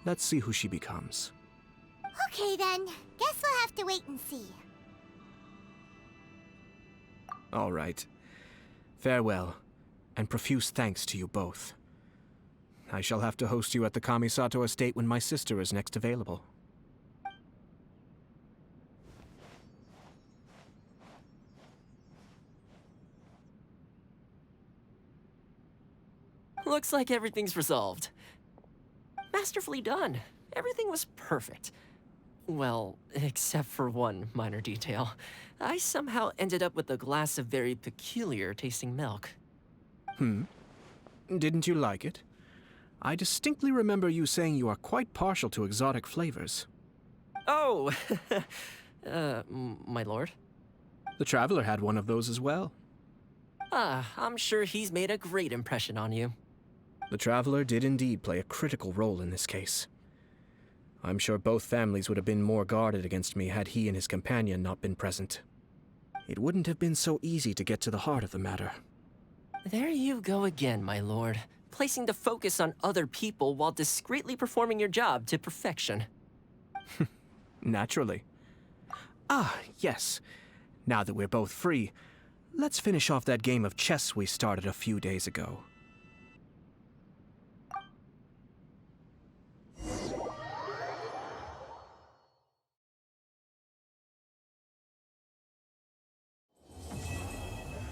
Let's see who she becomes. Okay then, guess we'll have to wait and see. All right. Farewell, and profuse thanks to you both. I shall have to host you at the Kamisato estate when my sister is next available. Looks like everything's resolved. Masterfully done. Everything was perfect. Well, except for one minor detail. I somehow ended up with a glass of very peculiar tasting milk. Didn't you like it? I distinctly remember you saying you are quite partial to exotic flavors. Oh, my lord. The Traveler had one of those as well. I'm sure he's made a great impression on you. The Traveler did indeed play a critical role in this case. I'm sure both families would have been more guarded against me had he and his companion not been present. It wouldn't have been so easy to get to the heart of the matter. There you go again, my lord. Placing the focus on other people while discreetly performing your job to perfection. Naturally. Yes. Now that we're both free, let's finish off that game of chess we started a few days ago.